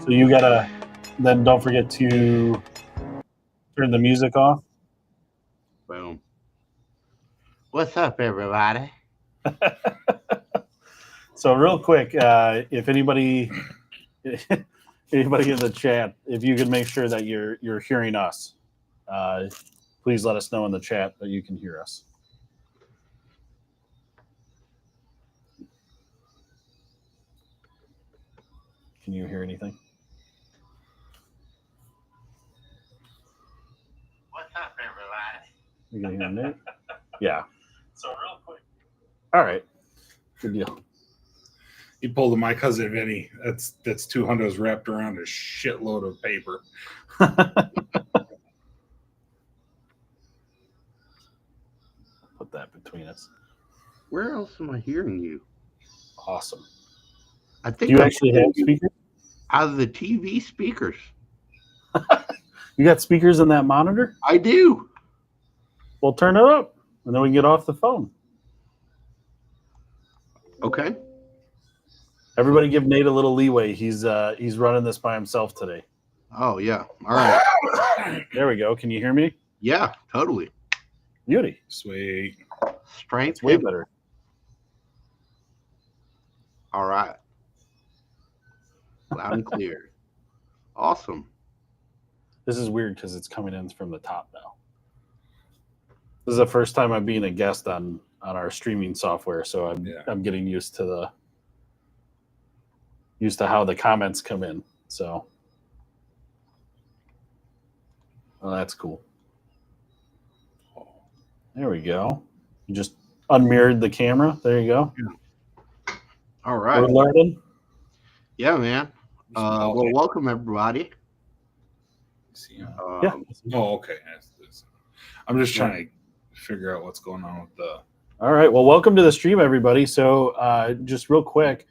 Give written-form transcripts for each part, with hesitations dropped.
So you gotta, then don't forget to turn the music off. Boom. What's up, everybody? So real quick, if anybody in the chat, if you can make sure that you're hearing us, please let us know in the chat that you can hear us. Can you hear anything? What's up, everybody? You can hear Nate? Yeah. So real quick. All right. Good deal. He pulled a my cousin Vinny. That's 200 wrapped around a shitload of paper. Put that between us. Where else am I hearing you? Awesome. I think Do you actually have speakers? Out of the TV speakers. You got speakers in that monitor? I do. Well, turn it up, and then we can get off the phone. Okay. Everybody give Nate a little leeway. He's running this by himself today. Oh, yeah. All right. There we go. Can you hear me? Yeah, totally. Beauty. Sweet. Strength. It's way better. All right. Loud and clear. Awesome. This is weird because it's coming in from the top now. This is the first time I'm being a guest on our streaming software, so I'm getting used to how the comments come in. So, well, that's cool. There we go. You just unmirrored the camera. There you go. Yeah. All right. We're learning. Yeah, man. Well, welcome everybody. Yeah. Oh, okay. I'm just trying to figure out what's going on with the. All right. Well, welcome to the stream, everybody. So, just real quick,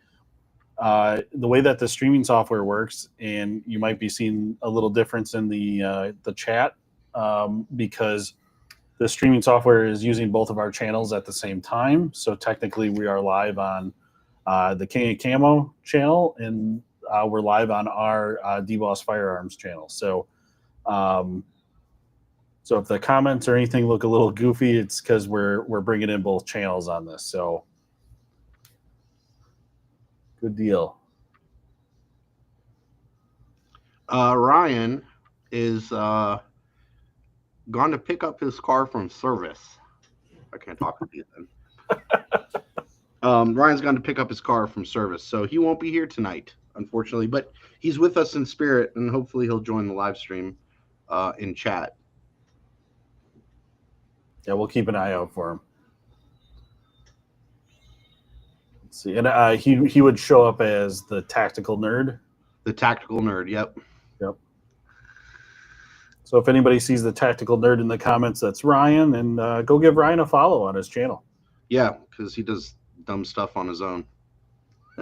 the way that the streaming software works, and you might be seeing a little difference in the chat because the streaming software is using both of our channels at the same time. So technically, we are live on the King of Camo channel, and we're live on our D-Boss Firearms channel. So, so if the comments or anything look a little goofy, it's because we're bringing in both channels on this. So, good deal. Ryan is gone to pick up his car from service. I can't talk with you then. Ryan's gone to pick up his car from service, so he won't be here tonight, unfortunately. But he's with us in spirit, and hopefully he'll join the live stream in chat. Yeah, we'll keep an eye out for him. Let's see, and he would show up as the tactical nerd. The tactical nerd. Yep. Yep. So if anybody sees the tactical nerd in the comments, that's Ryan, and go give Ryan a follow on his channel. Yeah, because he does dumb stuff on his own.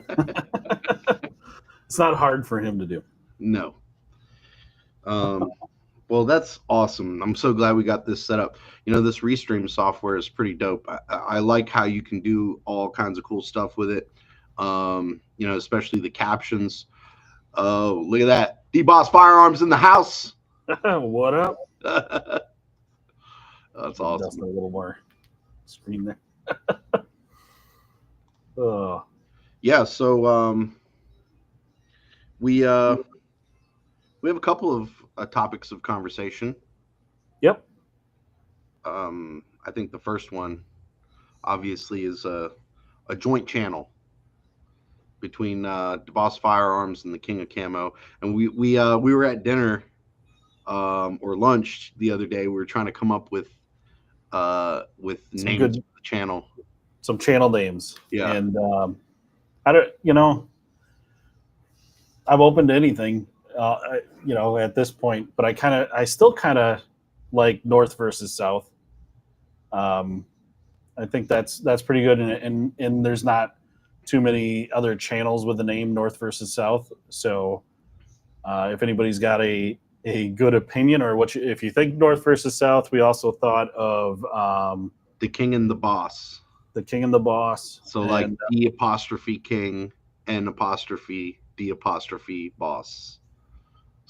It's not hard for him to do. No. Well, that's awesome. I'm so glad we got this set up. You know, this Restream software is pretty dope. I like how you can do all kinds of cool stuff with it. You know, especially the captions. Oh, look at that. D-Boss Firearms in the house. What up? That's awesome. Just a little more screen there. Oh. Yeah, so we have a couple of topics of conversation. Yep. I think the first one, obviously, is a joint channel between D-Boss Firearms and the King of Camo, and we were at dinner or lunch the other day. We were trying to come up with names for the channel. Some channel names. Yeah. And I don't, you know, I'm open to anything, you know, at this point, but I still kind of like North versus South. I think that's pretty good, and there's not too many other channels with the name North versus South. So if anybody's got a good opinion, or if you think North versus South, we also thought of the King and the Boss. The King and the Boss. So like D apostrophe King, N apostrophe D apostrophe Boss.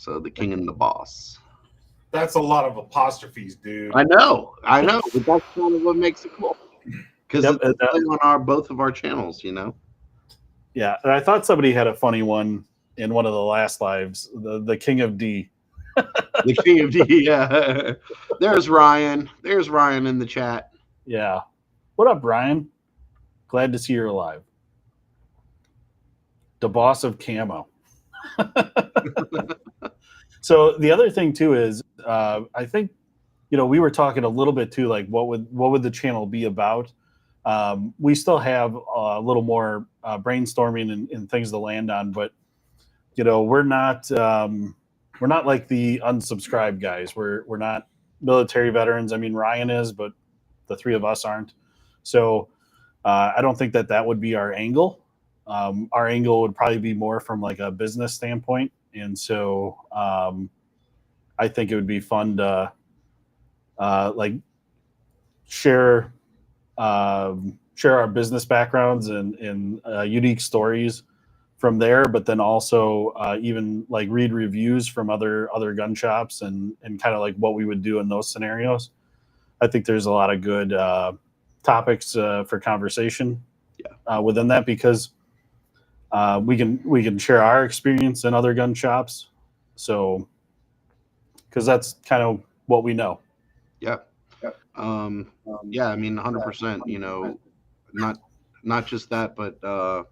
So the king and the boss. That's a lot of apostrophes, dude. I know, but that's kind of what makes it cool. Because Yep, it's on both of our channels, Yeah, and I thought somebody had a funny one in one of the last lives. The King of D. The king of D. Yeah. There's Ryan. There's Ryan in the chat. Yeah. What up, Brian? Glad to see you're alive. The boss of Camo. So the other thing too is, I think, we were talking a little bit too, like what would the channel be about? We still have a little more brainstorming and things to land on, but we're not like the unsubscribed guys. We're not military veterans. I mean, Ryan is, but the three of us aren't. So I don't think that would be our angle. Our angle would probably be more from like a business standpoint, and so I think it would be fun to like share our business backgrounds and unique stories from there, but then also even like read reviews from other gun shops and kind of like what we would do in those scenarios. I think there's a lot of good topics for conversation within that, because we can share our experience in other gun shops. So, because that's kind of what we know. Yeah. Yeah, I mean, 100%, not just that, but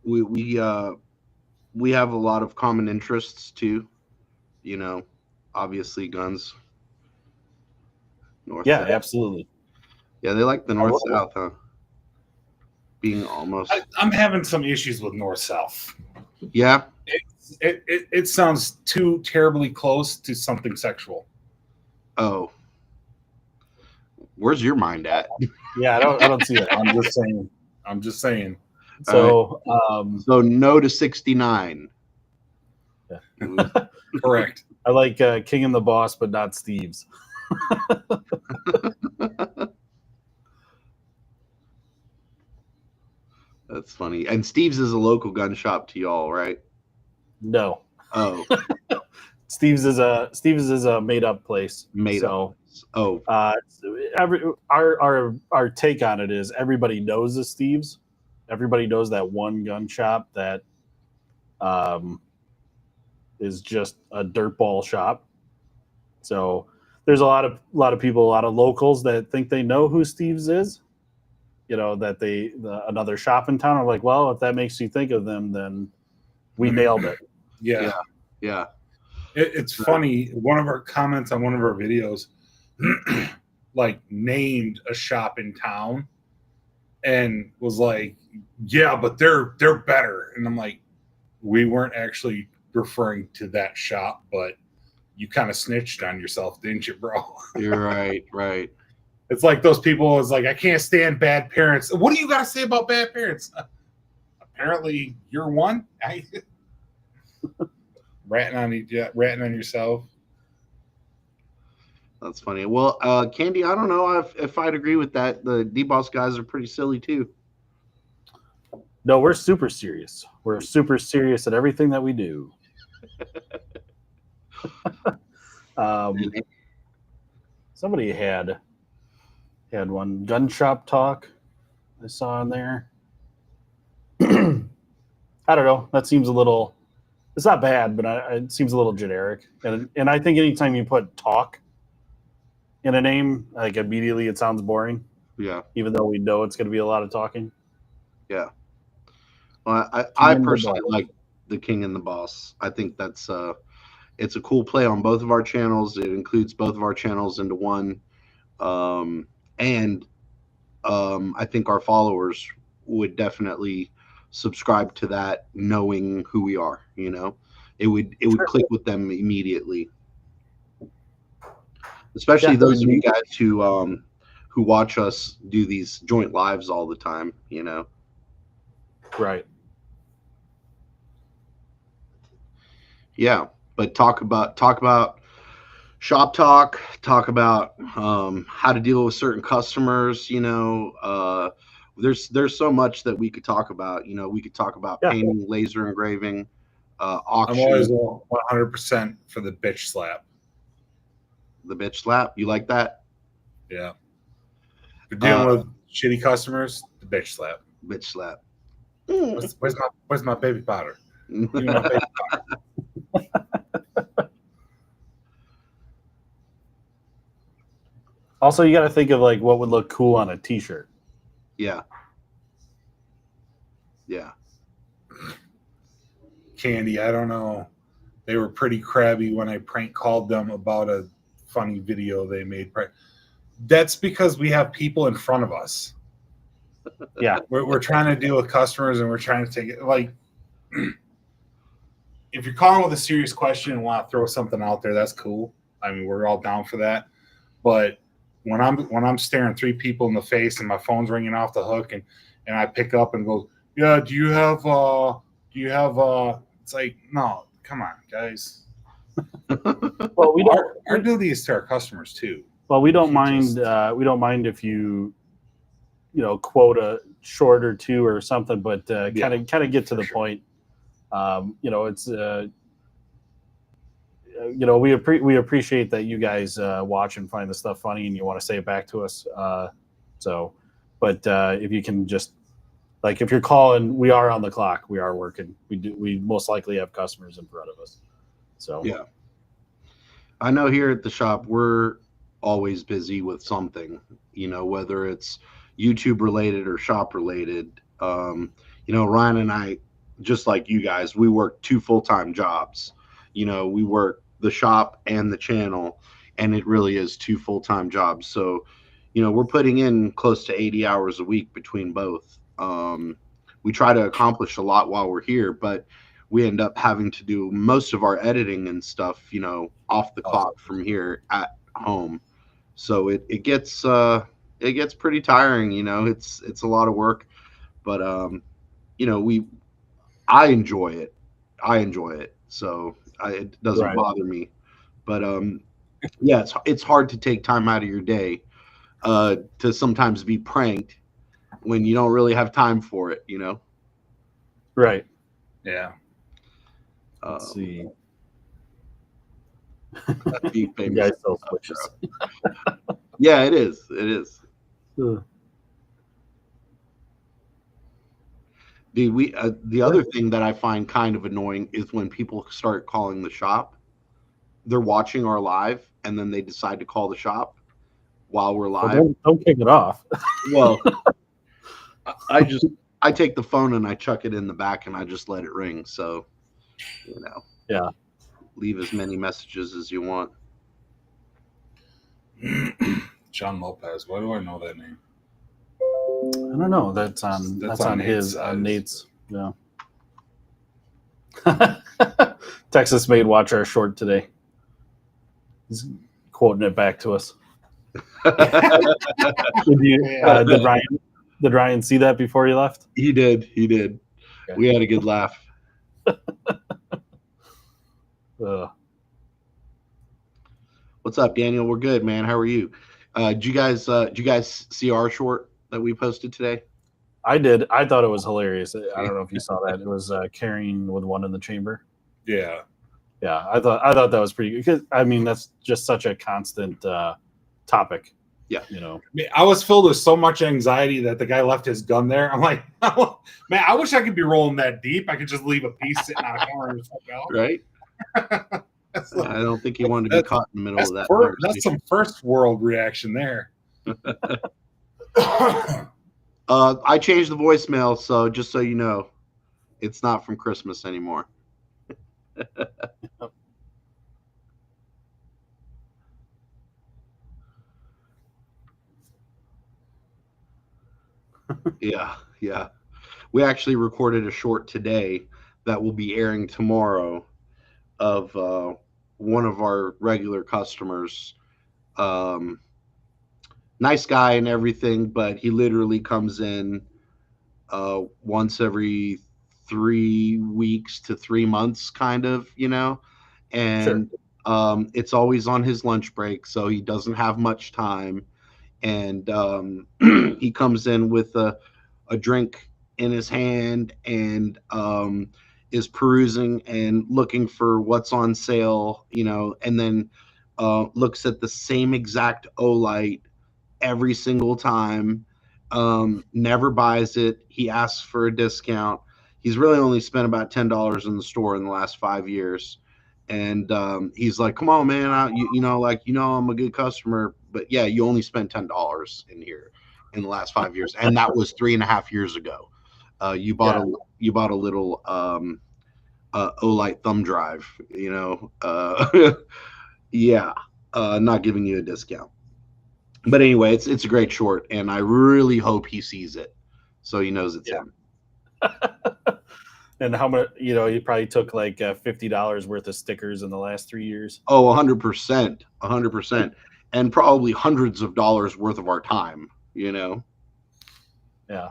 we have a lot of common interests too, obviously guns. North South. Absolutely. Yeah, they like the North South, huh? Being almost. I'm having some issues with North South. Yeah. It sounds too terribly close to something sexual. Oh. Where's your mind at? Yeah, I don't see that. I'm just saying. So, so no to 69. Yeah. Correct. I like King and the Boss, but not Steve's. That's funny. And Steve's is a local gun shop to y'all, right? No. Oh. Steve's is a made up place. Made up. Oh. Our take on it is everybody knows the Steve's. Everybody knows that one gun shop that is just a dirtball shop. So there's a lot of people, a lot of locals that think they know who Steve's is. That another shop in town are like, well, if that makes you think of them, then we nailed it. Yeah. It's funny. One of our comments on one of our videos, like named a shop in town, and was like, "Yeah, but they're better." And I'm like, "We weren't actually referring to that shop, but you kind of snitched on yourself, didn't you, bro?" You're right. It's like those people is like, I can't stand bad parents. What do you got to say about bad parents? Apparently, you're one. Ratting on yourself. That's funny. Well, Candy, I don't know if I'd agree with that. The D-Boss guys are pretty silly too. No, we're super serious. We're super serious at everything that we do. Somebody had one gun shop talk I saw in there. I don't know. That seems a little. It's not bad, but it seems a little generic. And I think anytime you put talk in a name, like immediately it sounds boring. Yeah. Even though we know it's going to be a lot of talking. Yeah. Well, I personally like the King and the Boss. I think that's it's a cool play on both of our channels. It includes both of our channels into one. And I think our followers would definitely subscribe to that, knowing who we are. It would click with them immediately. Especially those of you guys who watch us do these joint lives all the time. Right. Yeah, but talk about shop talk about how to deal with certain customers. There's so much that we could talk about. We could talk about painting, laser engraving, auction. I'm always 100% for the bitch slap. The bitch slap. You like that? Yeah. If you're dealing with shitty customers, the bitch slap. Bitch slap. Where's my baby powder? Give me my baby powder. Also, you got to think of like what would look cool on a T-shirt. Yeah. Yeah. Candy, I don't know. They were pretty crabby when I prank called them about a funny video they made. That's because we have people in front of us. Yeah. We're trying to deal with customers and we're trying to take it. Like, if you're calling with a serious question and want to throw something out there, that's cool. I mean, we're all down for that. But when I'm staring three people in the face and my phone's ringing off the hook and I pick up and go, yeah, do you have it's like, no, come on, guys. Well, we don't. Our duty is to our customers too. Well, we don't mind. We don't mind if you quote a short or two or something, but kind of get to the point. It's we appreciate that you guys watch and find the stuff funny and you want to say it back to us. But if you can just, like, if you're calling, we are on the clock. We are working. We most likely have customers in front of us. So yeah, I know here at the shop we're always busy with something. Whether it's YouTube related or shop related. Ryan and I, just like you guys, we work 2 full-time jobs. We work the shop and the channel, and it really is 2 full-time jobs. So, we're putting in close to 80 hours a week between both. We try to accomplish a lot while we're here, but we end up having to do most of our editing and stuff, off the clock from here at home. So it gets pretty tiring. It's a lot of work, but I enjoy it. So it doesn't bother me. But yeah, it's hard to take time out of your day to sometimes be pranked when you don't really have time for it. Right. Yeah. Let's see. You guys sell switches. Yeah, it is. It is. Dude, the other thing that I find kind of annoying is when people start calling the shop. They're watching our live, and then they decide to call the shop while we're live. Well, don't kick it off. Well, I take the phone and I chuck it in the back, and I just let it ring. So, yeah, leave as many messages as you want. John Lopez. Why do I know that name? I don't know. That's on his Nate's. Yeah. Texas made watch our short today. He's quoting it back to us. Did Ryan see that before he left? He did. Okay. We had a good laugh. What's up, Daniel? We're good, man. How are you? Did you guys see our short that we posted today? I did. I thought it was hilarious. I don't know if you saw that. It was carrying with one in the chamber. Yeah. Yeah, I thought that was pretty good because I mean that's just such a constant topic. Yeah, I was filled with so much anxiety that the guy left his gun there. I'm like, man, I wish I could be rolling that deep. I could just leave a piece sitting on a corner and fuck out. Right. I don't think he wanted to be caught in the middle of that. That's some first world reaction there. I changed the voicemail, so just so you know, it's not from Christmas anymore. Yeah. We actually recorded a short today that will be airing tomorrow of one of our regular customers. Nice guy and everything, but he literally comes in once every 3 weeks to 3 months, kind of, and sure. It's always on his lunch break, so he doesn't have much time. And he comes in with a drink in his hand, and is perusing and looking for what's on sale, you know, and then looks at the same exact Olight every single time, never buys it. He asks for a discount. He's really only spent about $10 in the store in the last 5 years. And he's like, come on, man, you know, like, you know, I'm a good customer, but yeah, you only spent $10 in here in the last 5 years. And that was 3.5 years ago. You bought a little Olight thumb drive, you know, yeah, not giving you a discount. But anyway, it's a great short, and I really hope he sees it so he knows it's him. And how much, you know, he probably took like $50 worth of stickers in the last 3 years. Oh, 100%, 100%, and probably hundreds of dollars worth of our time, you know. Yeah.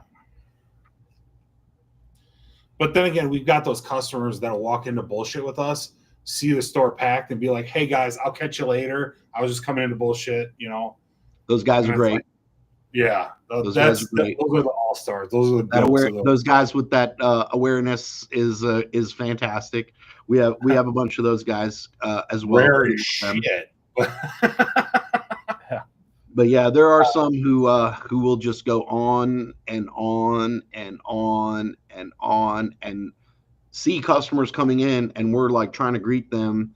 But then again, we've got those customers that'll walk into bullshit with us, see the store packed, and be like, "Hey guys, I'll catch you later. I was just coming into bullshit," you know. Those guys are great. Like, yeah, those guys are great. Those are the all stars. Those are the those guys with that awareness is fantastic. We have a bunch of those guys as well. Rare as shit. But yeah, there are some who will just go on and on and on and on and see customers coming in, and we're like trying to greet them.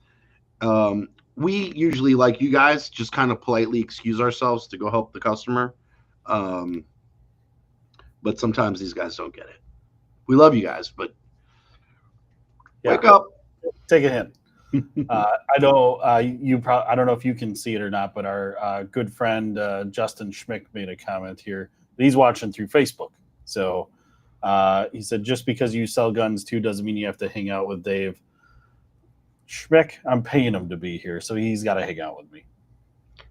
We usually, like you guys, just kind of politely excuse ourselves to go help the customer. But sometimes these guys don't get it. We love you guys, but wake up. Take a hint. I know I don't know if you can see it or not, but our good friend Justin Schmick made a comment here. He's watching through Facebook. So he said, just because you sell guns too doesn't mean you have to hang out with Dave. Schmick, I'm paying him to be here, so he's got to hang out with me.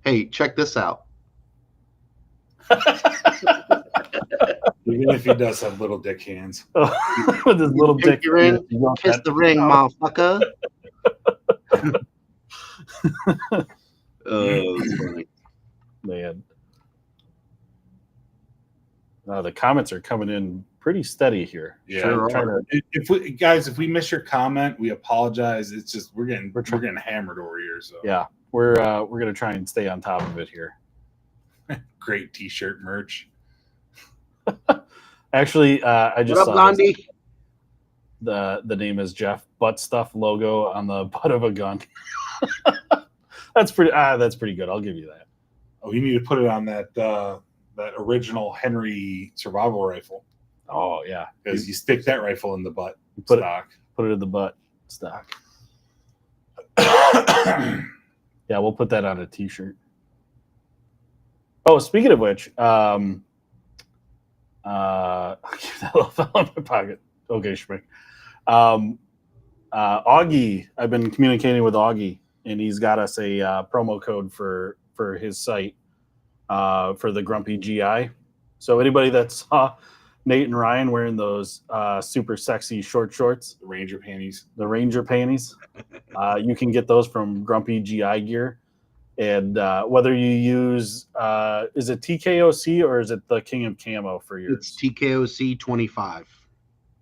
Hey, check this out. Even if he does have little dick hands. With his little dick. Kiss the ring, motherfucker. Oh, that's funny. Man. The comments are coming in pretty steady here. Yeah, sure. If we miss your comment, we apologize. It's just we're getting hammered over here. So yeah, we're gonna try and stay on top of it here. Great T-shirt merch. Actually, I just saw Blondie? The name is Jeff Butt Stuff logo on the butt of a gun. That's pretty good. I'll give you that. Oh, you need to put it on that original Henry survival rifle. Oh yeah, because you stick that rifle in the butt stock. Put it in the butt stock. Yeah, we'll put that on a T-shirt. Oh, speaking of which, I'll keep that little fell in my pocket. Okay, Schmick. Augie, I've been communicating with Augie, and he's got us a promo code for his site for the Grumpy GI. So anybody that saw Nate and Ryan wearing those super sexy short shorts, the Ranger panties, you can get those from Grumpy GI Gear. And whether you use, is it TKOC or is it the King of Camo for yours? It's TKOC 25.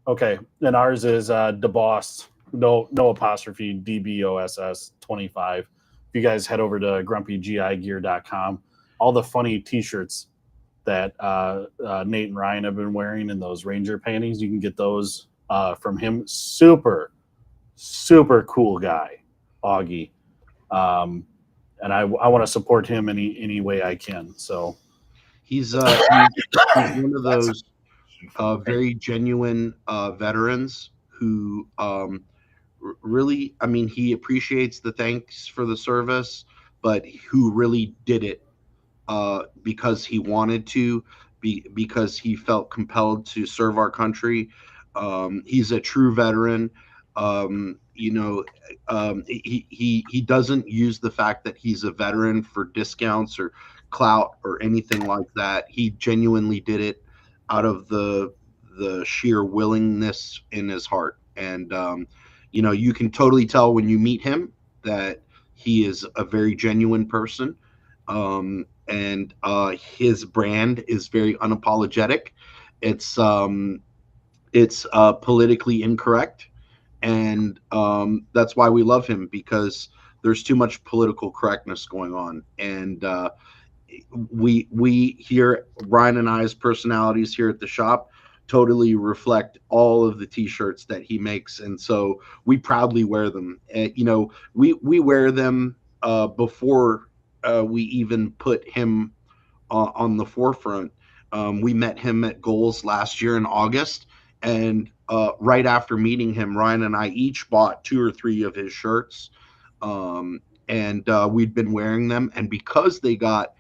Okay, and ours is DeBoss, no apostrophe, DBOSS 25. If you guys head over to grumpygigear.com, all the funny T-shirts that Nate and Ryan have been wearing in those Ranger panties, you can get those from him. Super, super cool guy, Augie. And I want to support him any way I can. So he's one of those very genuine veterans who really, I mean, he appreciates the thanks for the service, but who really did it because he wanted to, because he felt compelled to serve our country. He's a true veteran. He doesn't use the fact that he's a veteran for discounts or clout or anything like that. He genuinely did it out of the sheer willingness in his heart. And you can totally tell when you meet him that he is a very genuine person. And his brand is very unapologetic. It's politically incorrect. and that's why we love him, because there's too much political correctness going on, and we here, Ryan and I's personalities here at the shop totally reflect all of the t-shirts that he makes, and so we proudly wear them. You know, we wear them before we even put him on the forefront. We met him at Goals last year in August, and right after meeting him, Ryan and I each bought 2 or 3 of his shirts, and we'd been wearing them, and because they got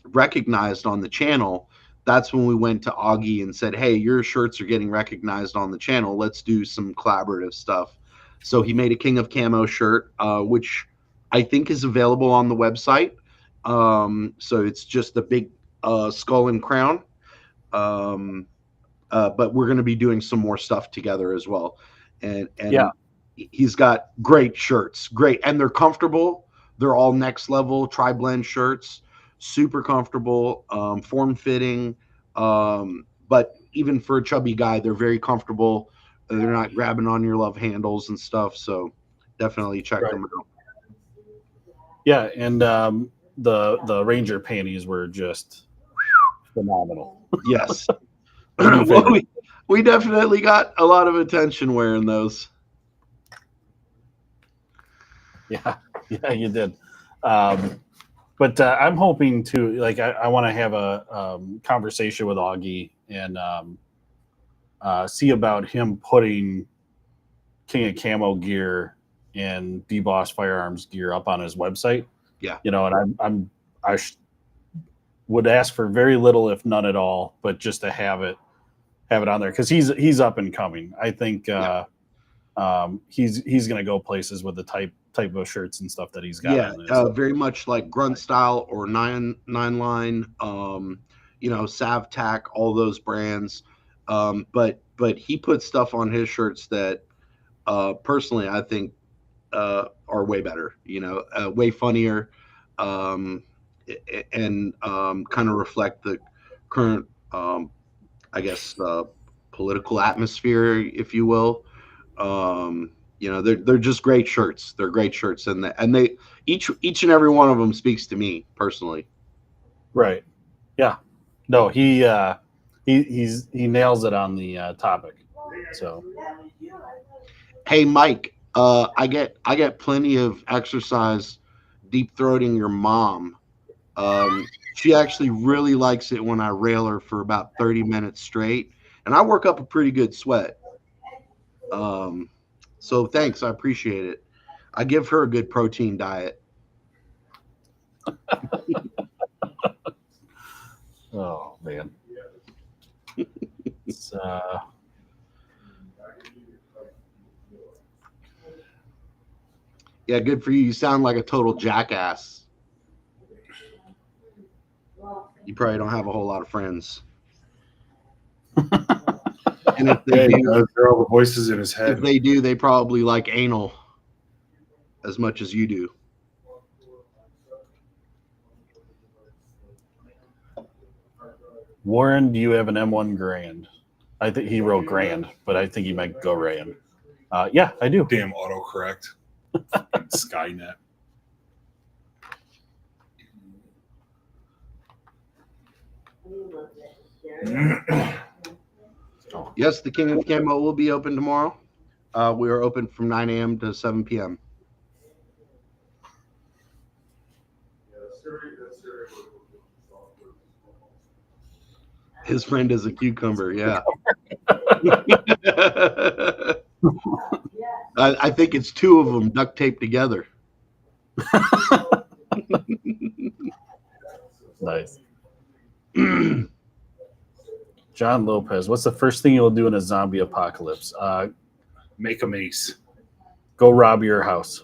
recognized on the channel, that's when we went to Augie and said, hey, your shirts are getting recognized on the channel, let's do some collaborative stuff. So he made a King of Camo shirt, which I think is available on the website. So it's just the big skull and crown, but we're going to be doing some more stuff together as well. And Yeah. He's got great shirts, great, and they're comfortable. They're all next level tri-blend shirts, super comfortable, form fitting. But even for a chubby guy, they're very comfortable. They're not grabbing on your love handles and stuff. So definitely check them out. Yeah, and the Ranger panties were just phenomenal. Yes. Well, we definitely got a lot of attention wearing those. Yeah, you did. But I'm hoping to, like, I want to have a conversation with Augie and see about him putting King of Camo gear and DBoss Firearms gear up on his website. Yeah, you know, and I would ask for very little, if none at all, but just to have it on there, because he's up and coming. I think he's going to go places with the type of shirts and stuff that he's got. Yeah, very much like Grunt Style or nine line, you know, Savtac, all those brands. But he puts stuff on his shirts that personally I think are way better, you know, way funnier, and kind of reflect the current, I guess, political atmosphere, if you will. You know, they're just great shirts. They're great shirts, and they each and every one of them speaks to me personally. Right. Yeah. No, he nails it on the topic. So, hey, Mike, I get plenty of exercise deep throating your mom. She actually really likes it when I rail her for about 30 minutes straight, and I work up a pretty good sweat. So thanks, I appreciate it. I give her a good protein diet. oh man. It's, yeah, good for you. You sound like a total jackass. You probably don't have a whole lot of friends. And if they do, there are voices in his head. If they do, they probably like anal as much as you do. Warren, do you have an M1 Grand? I think he wrote Grand, but I think he might go Rand. Yeah, I do. Damn autocorrect. Skynet. Yes, the King of Camo will be open tomorrow. We are open from 9 a.m. to 7 p.m. His friend is a cucumber, yeah. I think it's 2 of them duct taped together. Nice. John Lopez, what's the first thing you'll do in a zombie apocalypse? Make a mace. Go rob your house.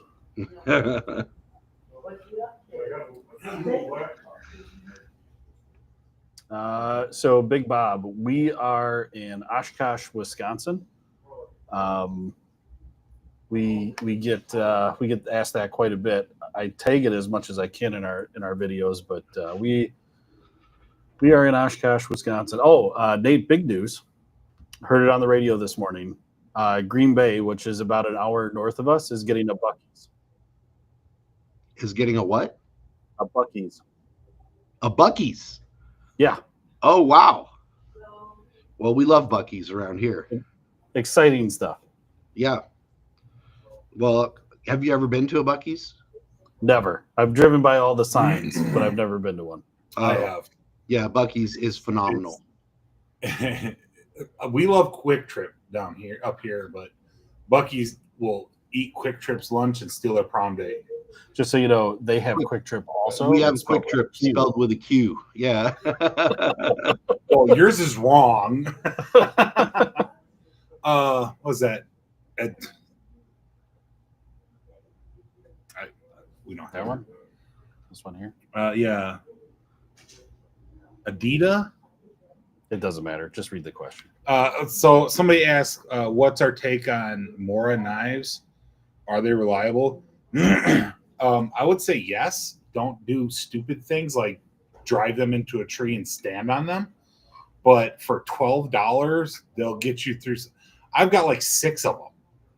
So Big Bob, we are in Oshkosh, Wisconsin. We get asked that quite a bit. I tag it as much as I can in our videos, but we are in Oshkosh, Wisconsin. Oh, Nate, big news! Heard it on the radio this morning. Green Bay, which is about an hour north of us, is getting a Buc-ee's. Is getting a what? A Buc-ee's. A Buc-ee's. Yeah. Oh, wow. Well, we love Buc-ee's around here. Exciting stuff. Yeah. Well, have you ever been to a Buc-ee's? Never. I've driven by all the signs, but I've never been to one. I have. Yeah, Buc-ee's is phenomenal. We love Quick Trip down here, up here, but Buc-ee's will eat Quick Trip's lunch and steal their prom day. Just so you know, they have Quick Trip also. We have Quick Trip spelled with a Q. Yeah. Well, yours is wrong. What was that? We don't have that one. This one here. Yeah. Adidas. It doesn't matter. Just read the question. So somebody asked, what's our take on Mora knives? Are they reliable? I would say yes. Don't do stupid things like drive them into a tree and stand on them. But for $12, they'll get you through. I've got like 6 of them.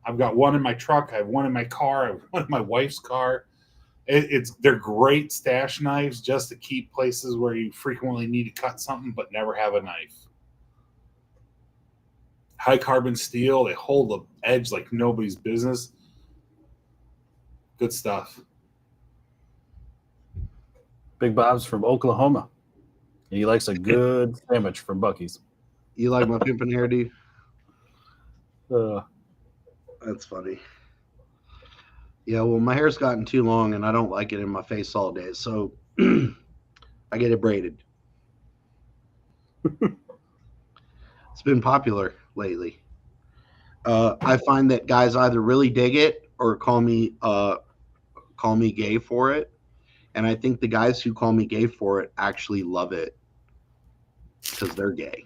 I've got one in my truck. I have one in my car. I have one in my wife's car. They're great stash knives just to keep places where you frequently need to cut something but never have a knife. High carbon steel. They hold the edge like nobody's business. Good stuff. Big Bob's from Oklahoma. And he likes a good sandwich from Buc-ee's. You like my pimpin' hair, dude? That's funny. Yeah, well, my hair's gotten too long, and I don't like it in my face all day, so I get it braided. It's been popular lately. I find that guys either really dig it or call me gay for it, and I think the guys who call me gay for it actually love it because they're gay.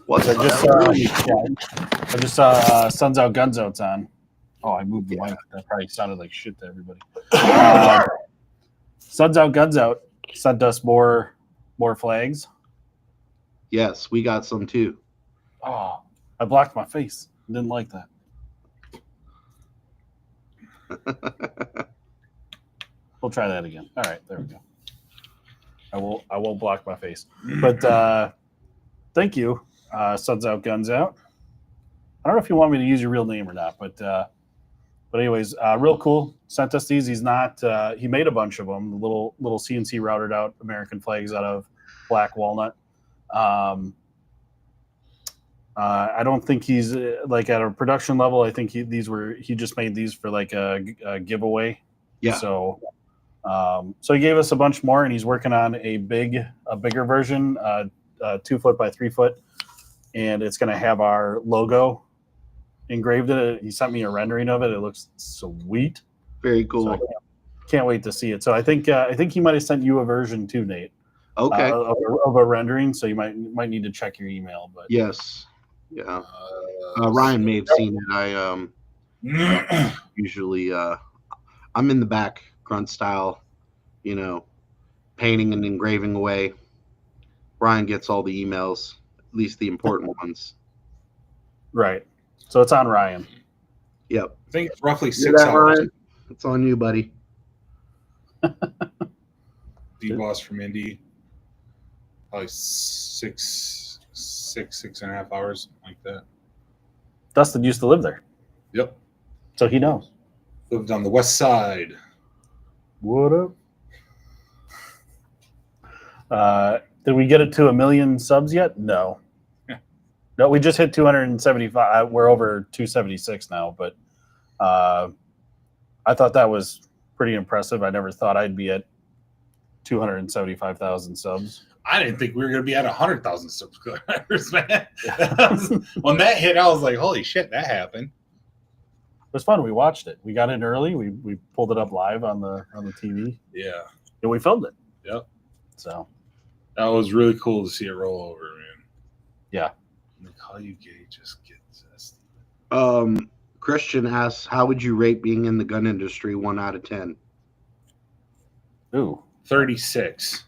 What's I just saw Suns Out Guns Out's on. Oh, I moved the mic. That probably sounded like shit to everybody. Suns Out Guns Out sent us more flags. Yes, we got some too. Oh, I blocked my face. Didn't like that. We'll try that again. All right, there we go. I won't block my face. But thank you, Suns Out Guns Out. I don't know if you want me to use your real name or not, but anyways, real cool. Sent us these. He's not. He made a bunch of them. Little CNC routed out American flags out of black walnut. I don't think he's like at a production level. I think he just made these for like a giveaway. Yeah. So he gave us a bunch more, and he's working on a bigger version, 2 foot by 3 foot, and it's going to have our logo engraved in it. He sent me a rendering of it. It looks sweet. Very cool. So I can't wait to see it. So I think he might have sent you a version too, Nate. Okay. Of a rendering, so you might need to check your email. But yes, yeah. Ryan may have seen it. I usually I'm in the back, grunt style, painting and engraving away. Ryan gets all the emails, at least the important ones. Right. So it's on Ryan. Yep. I think it's roughly 6 hours. Ryan? It's on you, buddy. D-Boss from Indy. Probably 6.5 hours, like that. Dustin used to live there. Yep. So he knows. Lived on the west side. What up? Did we get it to 1 million subs yet? No. Yeah. No, we just hit 275. We're over 276 now, but I thought that was pretty impressive. I never thought I'd be at 275,000 subs. I didn't think we were going to be at 100,000 subscribers, man. When that hit, I was like, holy shit, that happened. It was fun. We watched it. We got in early. We pulled it up live on the TV. Yeah. And we filmed it. Yep. So that was really cool to see it roll over, man. Yeah. Like, how you gay just get zesty. Christian asks, how would you rate being in the gun industry 1 out of 10? Ooh. 36.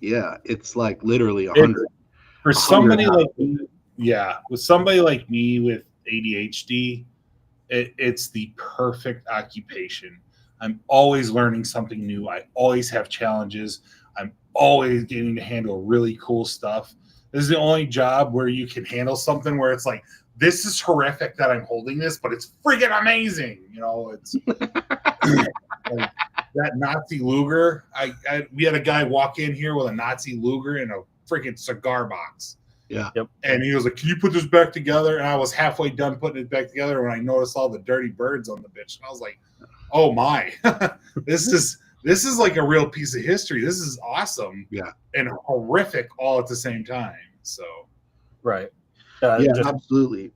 Yeah, it's like literally It- 100. For 100 somebody hours. like me, yeah, with somebody like me with ADHD, it's the perfect occupation. I'm always learning something new. I always have challenges. I'm always getting to handle really cool stuff. This is the only job where you can handle something where it's like, this is horrific that I'm holding this, but it's freaking amazing. You know, it's like that Nazi Luger. We had a guy walk in here with a Nazi Luger in a freaking cigar box. Yeah. Yep. And he was like, "Can you put this back together?" And I was halfway done putting it back together when I noticed all the dirty birds on the bitch. And I was like, "Oh my, this is like a real piece of history. This is awesome, Yeah. and horrific all at the same time." So, Right. Yeah, Just absolutely.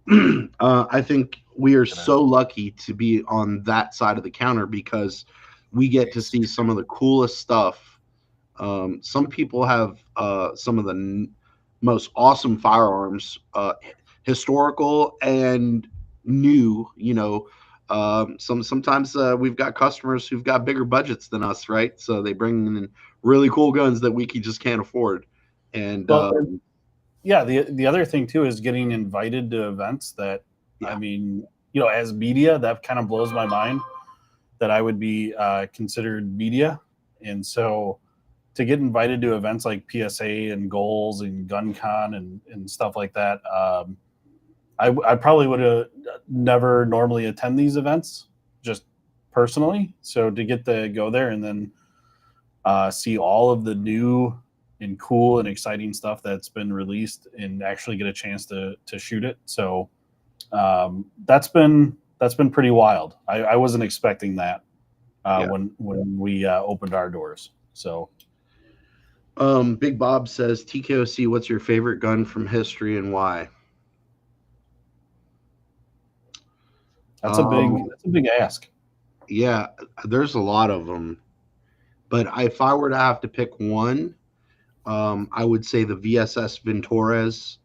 I think we are so lucky to be on that side of the counter because we get to see some of the coolest stuff. Some people have some of the most awesome firearms, historical and new. Sometimes we've got customers who've got bigger budgets than us, right? So they bring in really cool guns that we just can't afford. And well, yeah, the other thing too is getting invited to events that, Yeah. I mean, as media, that kind of blows my mind that I would be considered media. And so to get invited to events like PSA and Goals and GunCon and stuff like that, I probably would have never normally attend these events just personally. So to get to go there and then see all of the new and cool and exciting stuff that's been released and actually get a chance to shoot it. So that's been pretty wild. I wasn't expecting that when we opened our doors. So Big Bob says, TKOC, what's your favorite gun from history and why? that's a big ask. Yeah, there's a lot of them, but if I were to have to pick one, I would say the VSS Ventores.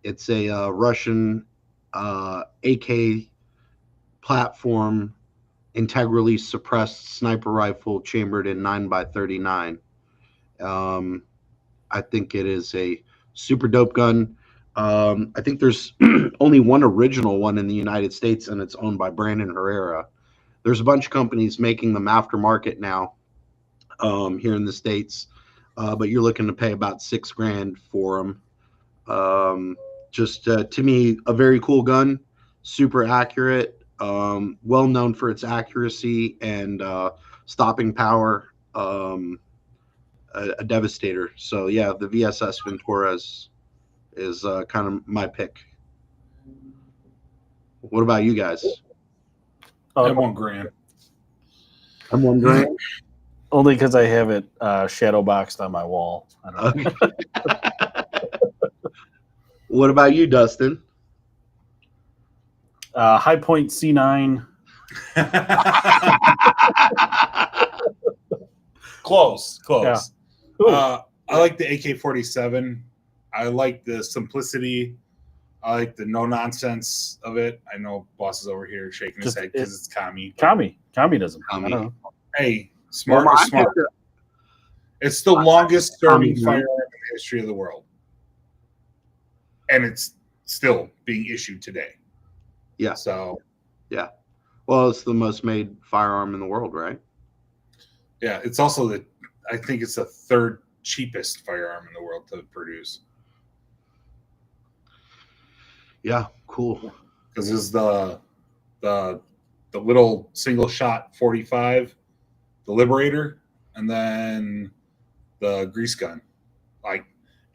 It's a Russian AK platform, integrally suppressed sniper rifle chambered in 9x39. I think it is a super dope gun. I think there's only one original one in the United States, and it's owned by Brandon Herrera. There's a bunch of companies making them aftermarket now here in the States, but you're looking to pay about $6,000 for them. To me, a very cool gun, super accurate, well known for its accuracy and stopping power. A devastator. So yeah, the VSS Ventores is kind of my pick. What about you guys? at $1,000. I'm wondering. Only because I have it shadow boxed on my wall. I don't know. What about you, Dustin? High Point C9. Close. Yeah. I like the AK-47. I like the simplicity. I like the no nonsense of it. I know boss is over here shaking his head because it's commie. Commie doesn't. Commie. I don't know. Hey, smart is smart. It's the longest serving firearm in the history of the world. And it's still being issued today. Yeah. So, yeah. Well, it's the most made firearm in the world, right? Yeah. It's also I think it's the third cheapest firearm in the world to produce. Yeah. Cool. Because it's the little single shot 45, the Liberator, and then the grease gun, like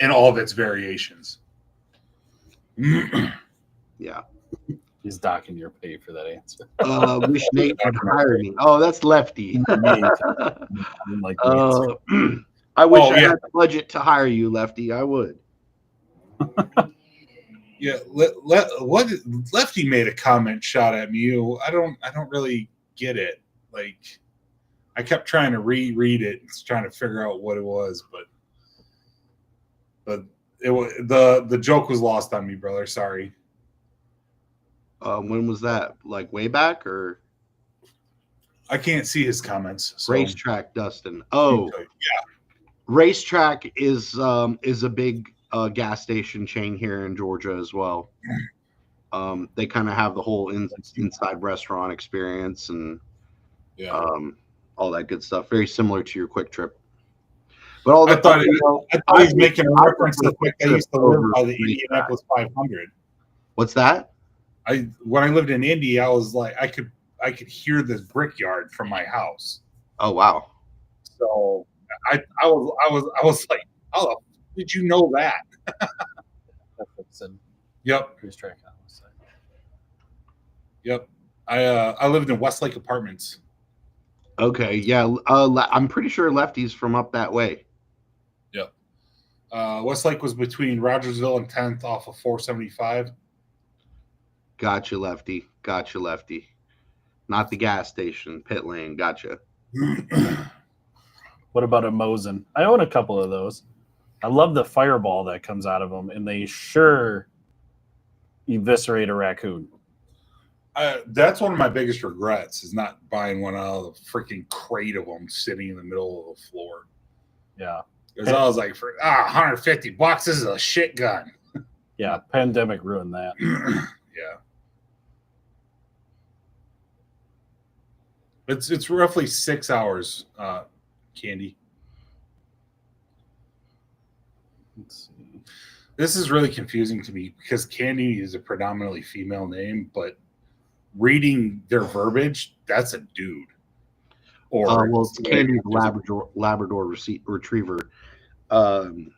in all of its variations. Yeah. He's docking your pay for that answer. Wish Nate would hire me. Oh, that's Lefty. Like I wish I had the budget to hire you, Lefty. I would. Yeah, Lefty made a comment shot at me. I don't really get it. Like, I kept trying to reread it, trying to figure out what it was, but the joke was lost on me, brother. Sorry. When was that? Like way back or? I can't see his comments. So. Racetrack, Dustin. Oh, yeah. Racetrack is a big gas station chain here in Georgia as well. They kind of have the whole inside restaurant experience and all that good stuff. Very similar to your Quick Trip. But all I thought he was making a reference to the Quick. I used to live by the Indianapolis 500. What's that? When I lived in Indy, I was like, I could hear this brickyard from my house. Oh wow! So I was like, oh, did you know that? Yep. Yep. I lived in Westlake Apartments. Okay, yeah. I'm pretty sure Lefty's from up that way. Yep. Westlake was between Rogersville and 10th off of 475. Gotcha, Lefty. Gotcha, Lefty. Not the gas station, pit lane. Gotcha. What about a Mosin? I own a couple of those. I love the fireball that comes out of them, and they sure eviscerate a raccoon. That's one of my biggest regrets is not buying one out of the freaking crate of them sitting in the middle of the floor. Yeah. Because I was like, for $150, this is a shit gun. Yeah, pandemic ruined that. Yeah. It's roughly 6 hours, Candy. Let's see. This is really confusing to me because Candy is a predominantly female name, but reading their verbiage, that's a dude. Or well, it's Candy's Labrador Retriever. The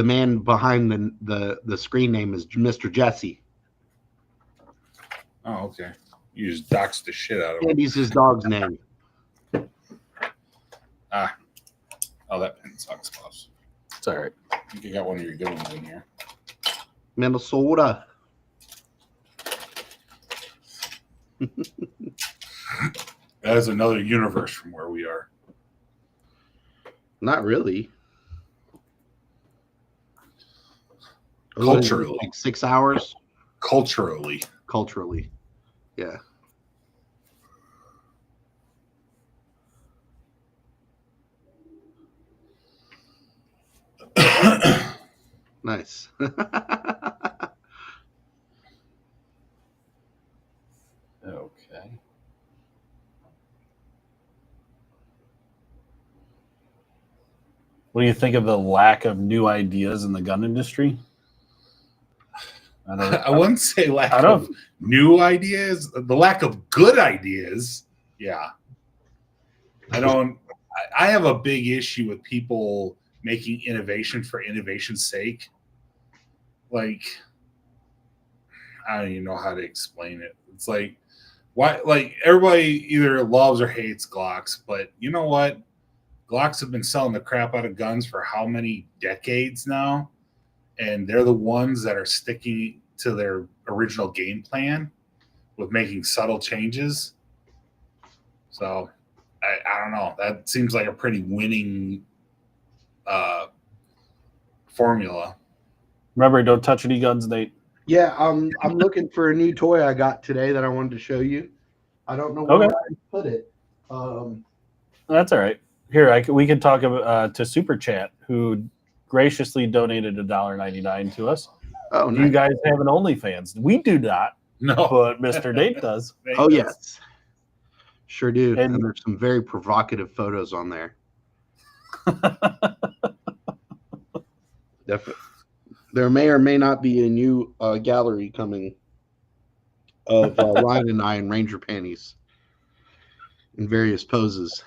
man behind the screen name is Mr. Jesse. Oh, okay. You just doxed the shit out of him. Candy's his dog's name. Oh, that pen sucks, boss. It's all right. I think you got one of your good ones in here. Minnesota. That is another universe from where we are. Not really. Culturally. Like 6 hours? Culturally. Yeah. Nice. Okay. What do you think of the lack of new ideas in the gun industry? I wouldn't say lack of new ideas, the lack of good ideas. Yeah. I have a big issue with people making innovation for innovation's sake. Like, I don't even know how to explain it. It's like, why? Like, everybody either loves or hates Glocks, but you know what? Glocks have been selling the crap out of guns for how many decades now? And they're the ones that are sticking to their original game plan with making subtle changes. So, I don't know. That seems like a pretty winning formula. Remember, don't touch any guns, Nate. Yeah, I'm looking for a new toy I got today that I wanted to show you. I don't know where I put it. That's all right. Here, we can talk about to Super Chat, who graciously donated $1.99 to us. Oh, nice. You guys have an OnlyFans? We do not. No, but Mr. Nate does. Yes, sure do. And there's some very provocative photos on there. Definitely. There may or may not be a new gallery coming of Ryan and I in Ranger panties in various poses.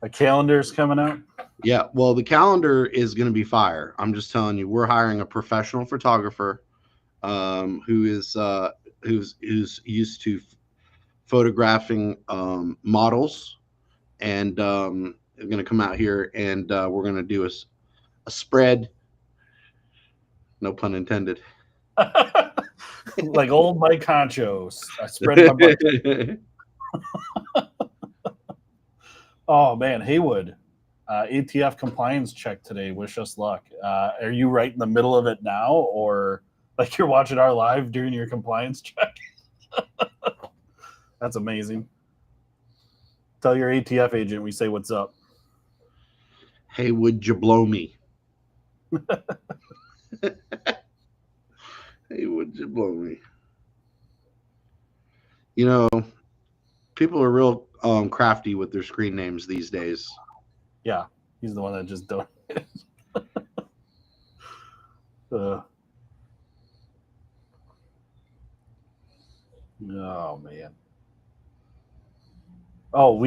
A calendar's coming out? Yeah, well, the calendar is going to be fire. I'm just telling you, we're hiring a professional photographer who's used to photographing models, and they're going to come out here and we're going to do a spread. No pun intended. Like old Mike Conchos. I spread my butt. Oh, man. Haywood, ATF compliance check today. Wish us luck. Are you right in the middle of it now, or like you're watching our live during your compliance check? That's amazing. Tell your ATF agent we say what's up. Hey, would you blow me? Hey, would you blow me? You know, people are real crafty with their screen names these days. Yeah, he's the one that just don't. Oh man. Oh,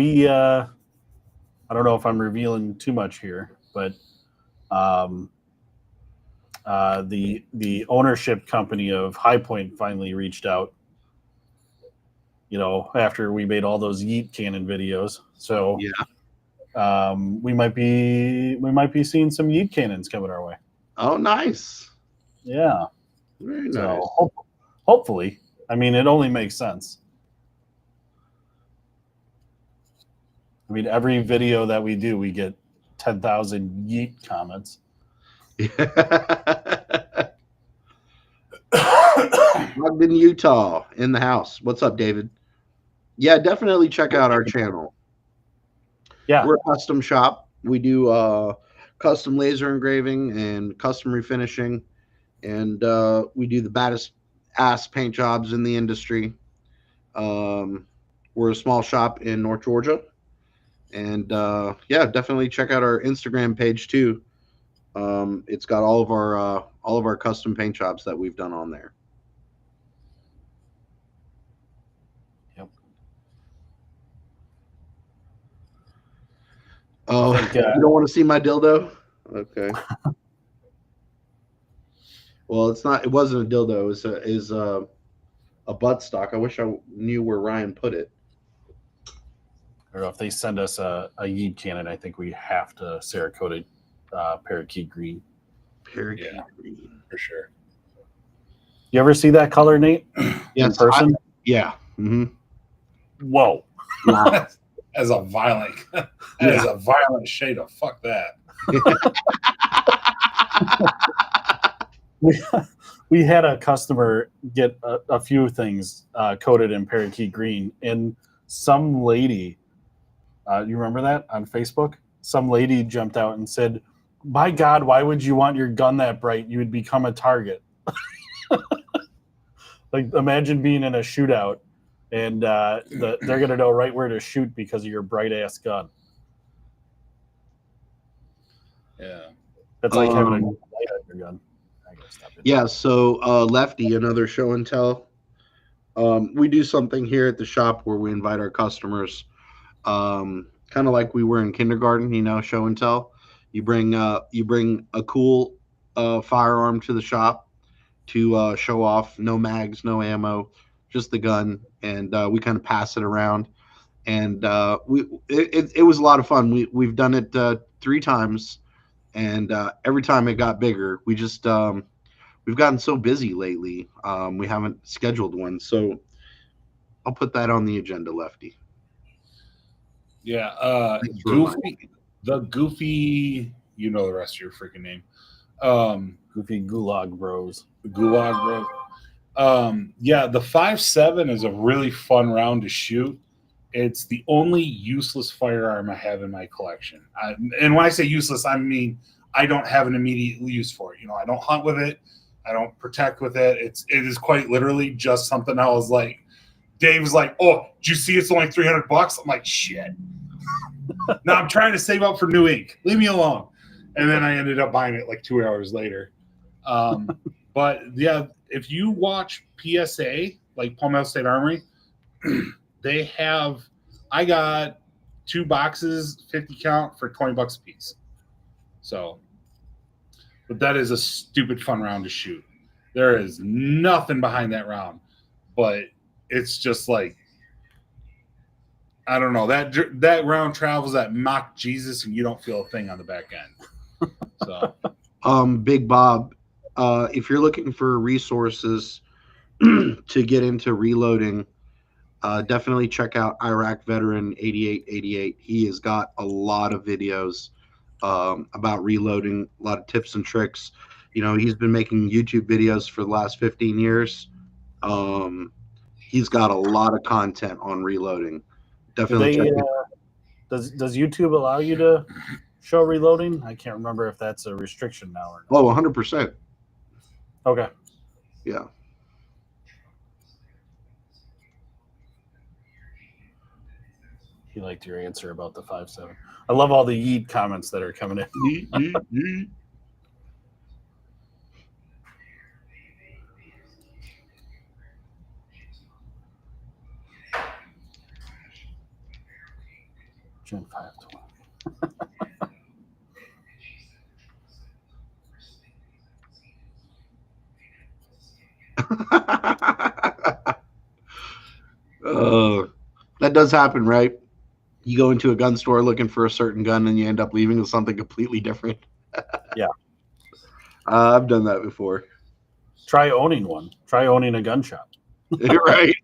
I don't know if I'm revealing too much here, but the ownership company of High Point finally reached out. After we made all those Yeet Cannon videos, so Yeah. we might be seeing some Yeet Cannons coming our way. Oh, nice. Yeah. Very nice. So hopefully, I mean, it only makes sense. I mean, every video that we do, we get 10,000 Yeet comments. Logged in Utah in the house. What's up, David? Yeah, definitely check out our channel. Yeah. We're a custom shop. We do custom laser engraving and custom refinishing, and we do the baddest ass paint jobs in the industry. We're a small shop in North Georgia, and yeah, definitely check out our Instagram page too. It's got all of our custom paint jobs that we've done on there. Yep. Oh, I think, you don't want to see my dildo? Okay. Well, it's not. It wasn't a dildo. It was a buttstock. I wish I knew where Ryan put it. I don't know if they send us a Yeet Cannon. I think we have to Cerakote parakeet green. Parakeet green for sure. You ever see that color, Nate? Yes, in person? Yeah. Mm-hmm. Whoa. As a violent, as a violent shade of fuck that. We had a customer get a few things coated in parakeet green, and some lady, you remember that on Facebook? Some lady jumped out and said, "My God, why would you want your gun that bright? You would become a target." Like, imagine being in a shootout, and they're gonna know right where to shoot because of your bright ass gun. Yeah, that's like having a light on your gun. Yeah, so Lefty, another show and tell. We do something here at the shop where we invite our customers, kind of like we were in kindergarten, show and tell. You bring a cool firearm to the shop to show off. No mags, no ammo, just the gun, and we kind of pass it around. And it was a lot of fun. We've done it 3 times, and every time it got bigger. We just we've gotten so busy lately. We haven't scheduled one, so I'll put that on the agenda, Lefty. Yeah, Goofy, you know the rest of your freaking name. Goofy Gulag Bros. Gulag Bros. Yeah, the 5.7 is a really fun round to shoot. It's the only useless firearm I have in my collection. And when I say useless, I mean I don't have an immediate use for it. I don't hunt with it. I don't protect with it. It is quite literally just something I was like, Dave's like, "Oh, did you see it's only $300?" I'm like, shit. Now I'm trying to save up for new ink. Leave me alone. And then I ended up buying it like 2 hours later. But yeah, if you watch PSA, like Palmetto State Armory, they have, I got 2 boxes, 50 count for $20 a piece. So, but that is a stupid fun round to shoot. There is nothing behind that round, but it's just like, I don't know, that round travels at Mach Jesus and you don't feel a thing on the back end. So, Big Bob, if you're looking for resources to get into reloading, definitely check out Iraq Veteran 8888. He has got a lot of videos about reloading, a lot of tips and tricks. He's been making YouTube videos for the last 15 years. He's got a lot of content on reloading. Definitely check it. Does YouTube allow you to show reloading? I can't remember if that's a restriction now or not. Oh, 100%. Okay. Yeah. You liked your answer about the 5.7. I love all the yeet comments that are coming in. Yeet, yeet, yeet. Gen 520. That does happen, right? You go into a gun store looking for a certain gun and you end up leaving with something completely different. Yeah. I've done that before. Try owning one. Try owning a gun shop. Right.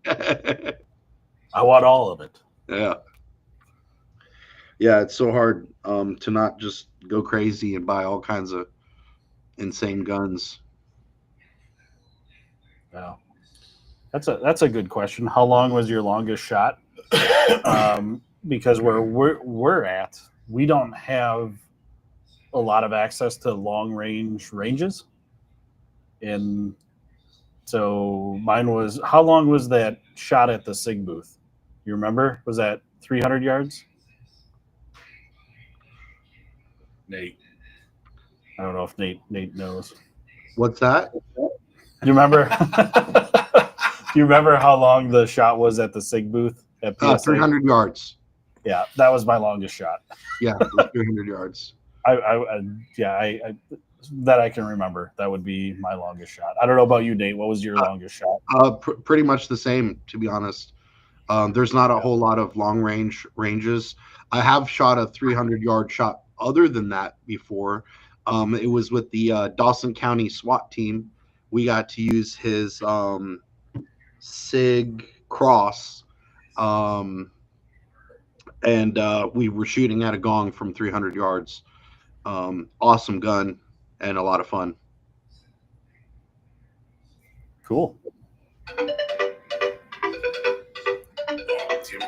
I want all of it. Yeah. Yeah, it's so hard to not just go crazy and buy all kinds of insane guns. Yeah. That's a good question. How long was your longest shot? Because where we're at, we don't have a lot of access to long range ranges. And so mine was, how long was that shot at the SIG booth? You remember? Was that 300 yards? Nate. I don't know if Nate knows. What's that? You remember? Do you remember how long the shot was at the SIG booth at PSA? 300 yards. Yeah, that was my longest shot. Yeah, 300 yards. I that I can remember. That would be my longest shot. I don't know about you, Nate. What was your longest shot? Pretty much the same, to be honest. There's not a whole lot of long ranges. I have shot a 300-yard shot other than that before. It was with the Dawson County SWAT team. We got to use his SIG Cross, and we were shooting at a gong from 300 yards. Awesome gun and a lot of fun. Cool.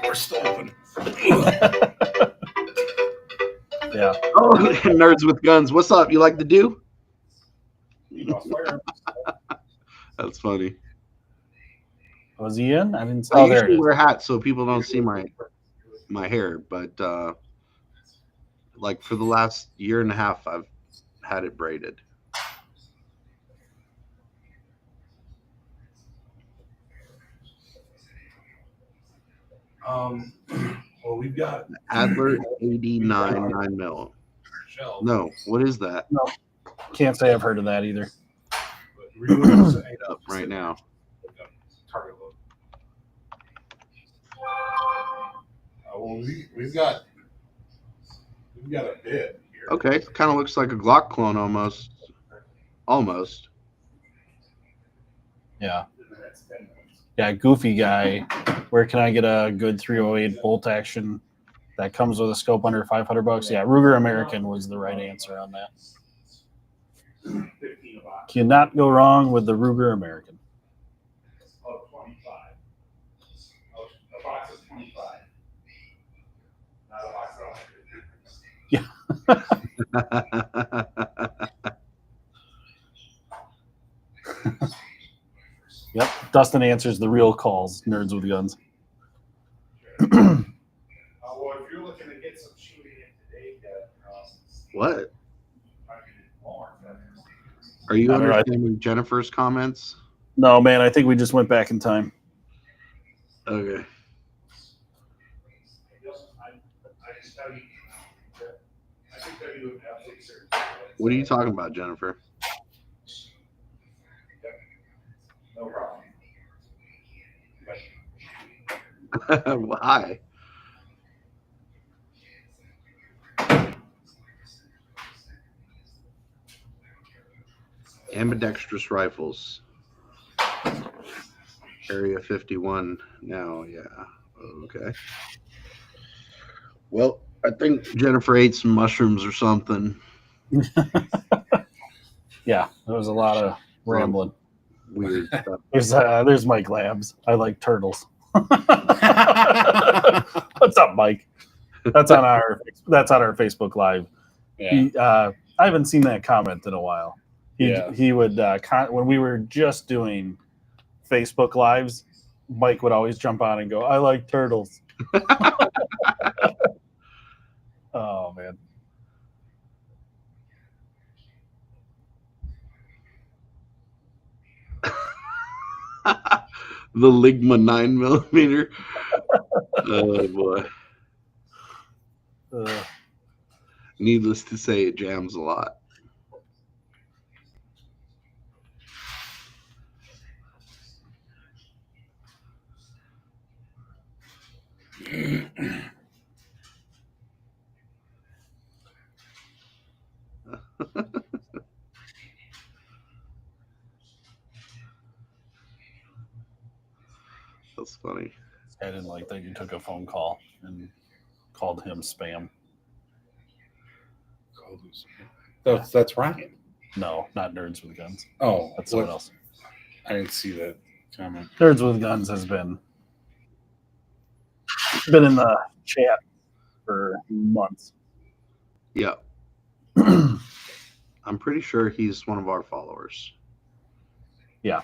We're still open. Yeah. Oh, nerds with guns. What's up? You like the do? That's funny. Was he in? I didn't. I Oh, there it usually is. wear hats so people don't see my hair, but like for the last year and a half, I've had it braided. Well, we've got Adler 89 9mm. No, what is that? No, can't say I've heard of that either. It up right now. Target load. Well, we've got a bit here. Okay, kind of looks like a Glock clone almost. Almost. Yeah. Yeah, goofy guy. Where can I get a good 308 bolt action that comes with a scope under $500? Yeah, Ruger American was the right answer on that. Cannot go wrong with the Ruger American. Oh, 25. Oh, a box of 25. Not a box of 100. Yep, Dustin answers the real calls, nerds with guns. Well, if you're looking to get some shooting in today, What? Are you I don't know. understanding Jennifer's comments? No, man, I think we just went back in time. Okay. What are you talking about, Jennifer? No problem. Why? Ambidextrous rifles. Area 51 now, yeah. Okay. Well, I think Jennifer ate some mushrooms or something. Yeah, there was a lot of rambling. Weird stuff. There's Mike Labs. I like turtles. What's up, Mike? That's on our Facebook Live. Yeah. I haven't seen that comment in a while. He would when we were just doing Facebook lives, Mike would always jump on and go, "I like turtles." Oh man. The Ligma 9mm. Oh boy. Needless to say, it jams a lot. That's funny. I didn't like that you took a phone call and called him spam. That's Ryan. No, not Nerds with Guns. Oh, that's someone else. I didn't see that comment. Nerds with Guns has been in the chat for months. Yeah. I'm pretty sure he's one of our followers. Yeah.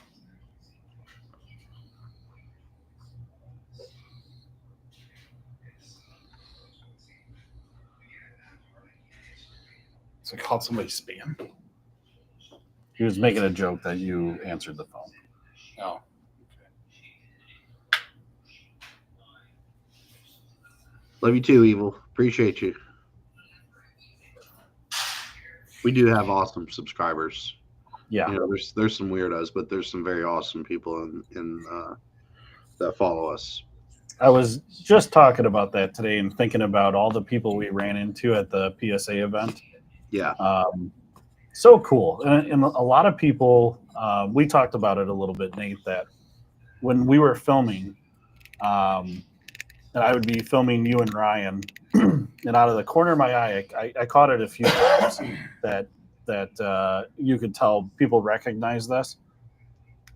So I called somebody spam? He was making a joke that you answered the phone. Oh. Love you too, Evil. Appreciate you. We do have awesome subscribers. Yeah. You know, there's some weirdos, but there's some very awesome people in that follow us. I was just talking about that today and thinking about all the people we ran into at the PSA event. Yeah. So cool. And a lot of people, we talked about it a little bit, Nate, that when we were filming, and I would be filming you and Ryan, and out of the corner of my eye, I caught it a few times that you could tell people recognized us,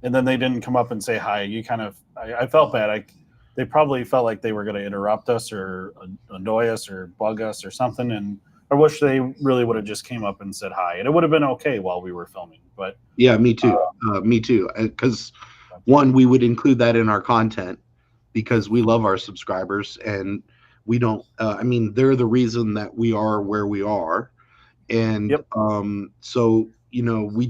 and then they didn't come up and say hi. You kind of, I felt bad. They probably felt like they were going to interrupt us or annoy us or bug us or something, and I wish they really would have just came up and said hi, and it would have been okay while we were filming. But yeah, me too. Me too. Because one, we would include that in our content because we love our subscribers, and we don't. I mean, they're the reason that we are where we are, and yep. So you know, we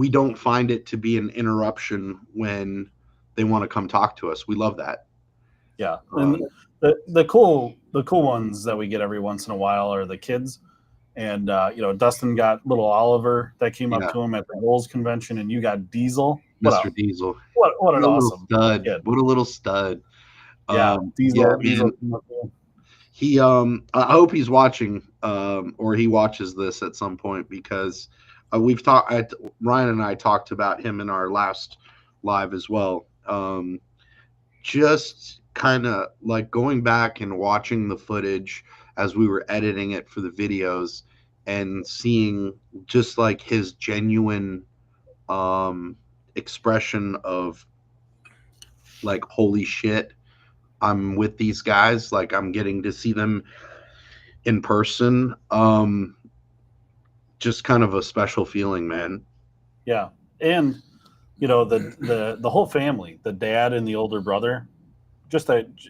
don't find it to be an interruption when they want to come talk to us. We love that. Yeah, and the cool ones that we get every once in a while are the kids, and you know, Dustin got little Oliver that came up to him at the Goals convention, and you got Diesel, Mr. Diesel. What an awesome stud! kid. What a little stud! Yeah, Diesel. He I hope he's watching or he watches this at some point, because we've talked. Ryan and I talked about him in our last live as well. Just kind of like going back and watching the footage as we were editing it for the videos and seeing just like his genuine expression of like, holy shit, I'm with these guys, like I'm getting to see them in person. Just kind of a special feeling, man. Yeah. And you know, the whole family, the dad and the older brother,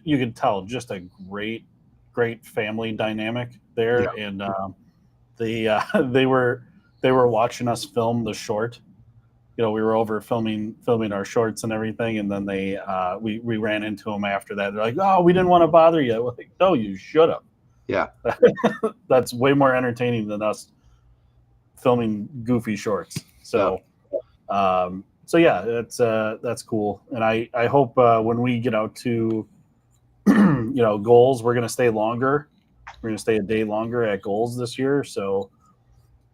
you could tell just a great family dynamic there. Yeah. And they were watching us film the short. You know, we were over filming our shorts and everything, and then we ran into them after that. They're like, "Oh, we didn't want to bother you." We're like, "No, you should have." Yeah. That's way more entertaining than us filming goofy shorts. So so yeah, that's cool. And I hope when we get out to you know, Goals, we're gonna stay longer. We're gonna stay a day longer at Goals this year. So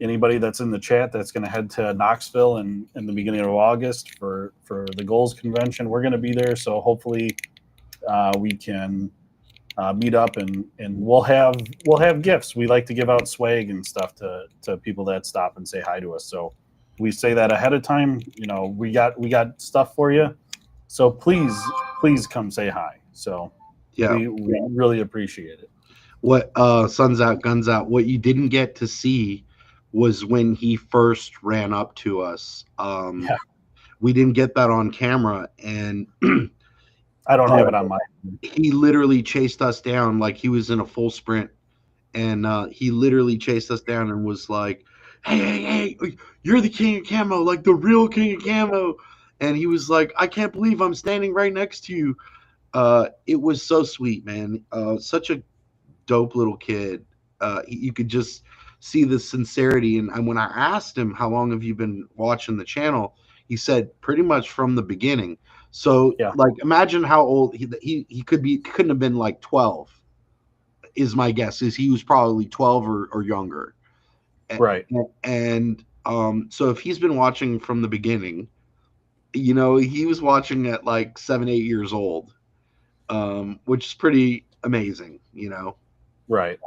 anybody that's in the chat that's gonna head to Knoxville in the beginning of August for the Goals convention, we're gonna be there. So hopefully we can meet up and we'll have gifts. We like to give out swag and stuff to people that stop and say hi to us. So we say that ahead of time. You know, we got stuff for you. So please come say hi. So yeah, we really appreciate it. What Suns Out, Guns Out, what you didn't get to see was when he first ran up to us. Yeah. We didn't get that on camera, and I don't have it on my. he literally chased us down like he was in a full sprint, and he literally chased us down and was like, hey, you're the king of camo, like the real king of camo. And he was like, I can't believe I'm standing right next to you. It was so sweet, man. Such a dope little kid. You could just see the sincerity. And when I asked him, how long have you been watching the channel? He said pretty much from the beginning. So Yeah. like, imagine how old he could be. Couldn't have been like 12 is my guess. Is he was probably 12 or younger. Right. And so if he's been watching from the beginning, you know, he was watching at like 7, 8 years old, which is pretty amazing, you know. Right.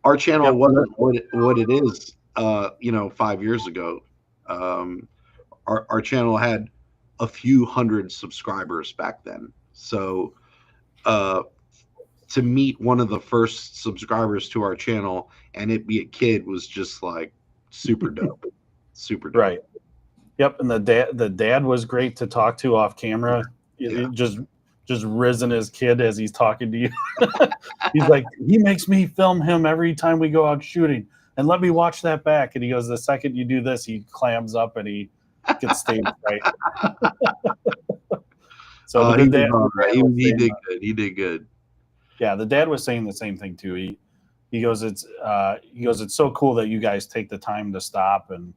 Our channel Yep. wasn't what it is, you know, 5 years ago. Our channel had a few hundred subscribers back then. So to meet one of the first subscribers to our channel and it be a kid was just like super dope. Super dope. Right. Yep. And the dad was great to talk to off camera. Yeah. Just risen his kid as he's talking to you. He's like, he makes me film him every time we go out shooting and let me watch that back. And he goes, the second you do this, he clams up and he gets stage right. So he dad did good. He did good. Yeah, the dad was saying the same thing too. He goes, it's so cool that you guys take the time to stop and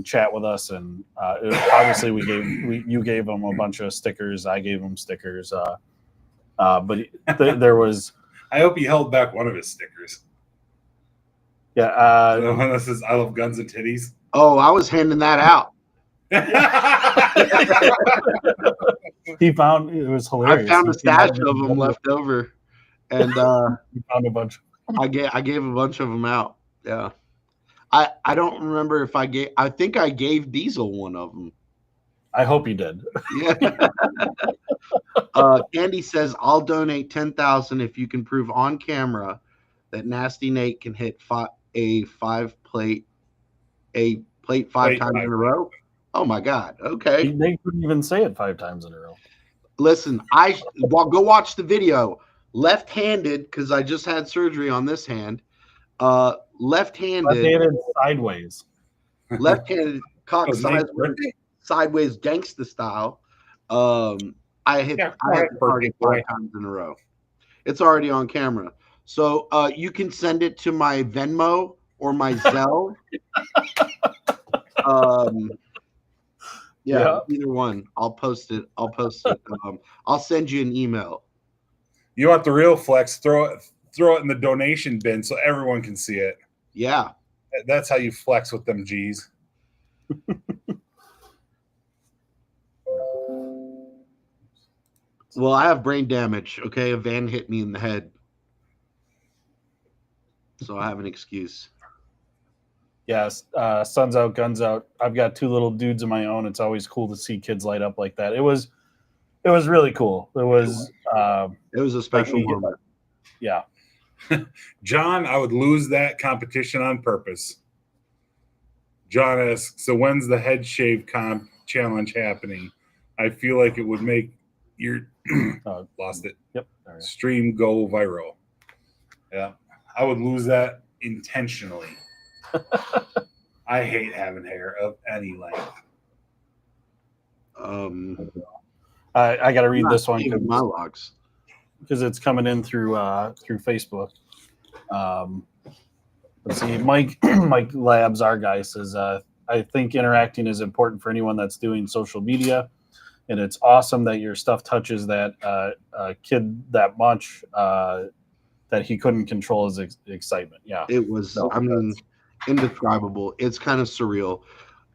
chat with us. And obviously you gave him a bunch of stickers. I gave him stickers. But there was. I hope he held back one of his stickers. Yeah. The one that says "I love guns and titties." Oh, I was handing that out. He found it was hilarious. I found a stash of them left over, and he found a bunch. I gave a bunch of them out. Yeah, I don't remember if I gave. I think I gave Diesel one of them. I hope you did. Yeah. Candy says, "I'll donate 10,000 if you can prove on camera that Nasty Nate can hit a plate 5 times in a row." Oh my God! Okay, They couldn't even say it 5 times in a row. listen, go watch the video. Left-handed, because I just had surgery on this hand. Left-handed sideways. Left-handed cock sideways gangsta style. I hit the target 5 times in a row. It's already on camera. So you can send it to my Venmo or my Zelle. Yeah, either one. I'll post it. I'll send you an email. You want the real flex? Throw it in the donation bin so everyone can see it. Yeah, that's how you flex with them G's. Well, I have brain damage. Okay, a van hit me in the head, so I have an excuse. Yes, Suns Out, Guns Out. I've got 2 little dudes of my own. It's always cool to see kids light up like that. It was really cool. It was a special moment. Yeah. John, I would lose that competition on purpose. John asks, so when's the head shave comp challenge happening? I feel like it would make your lost it. Yep. Stream go viral. Yeah. I would lose that intentionally. I hate having hair of any length. I got to read this one because it's coming in through Facebook. Let's see. Mike Labs, our guy, says, I think interacting is important for anyone that's doing social media, and it's awesome that your stuff touches that kid that much that he couldn't control his excitement. Yeah, it was. Indescribable. It's kind of surreal.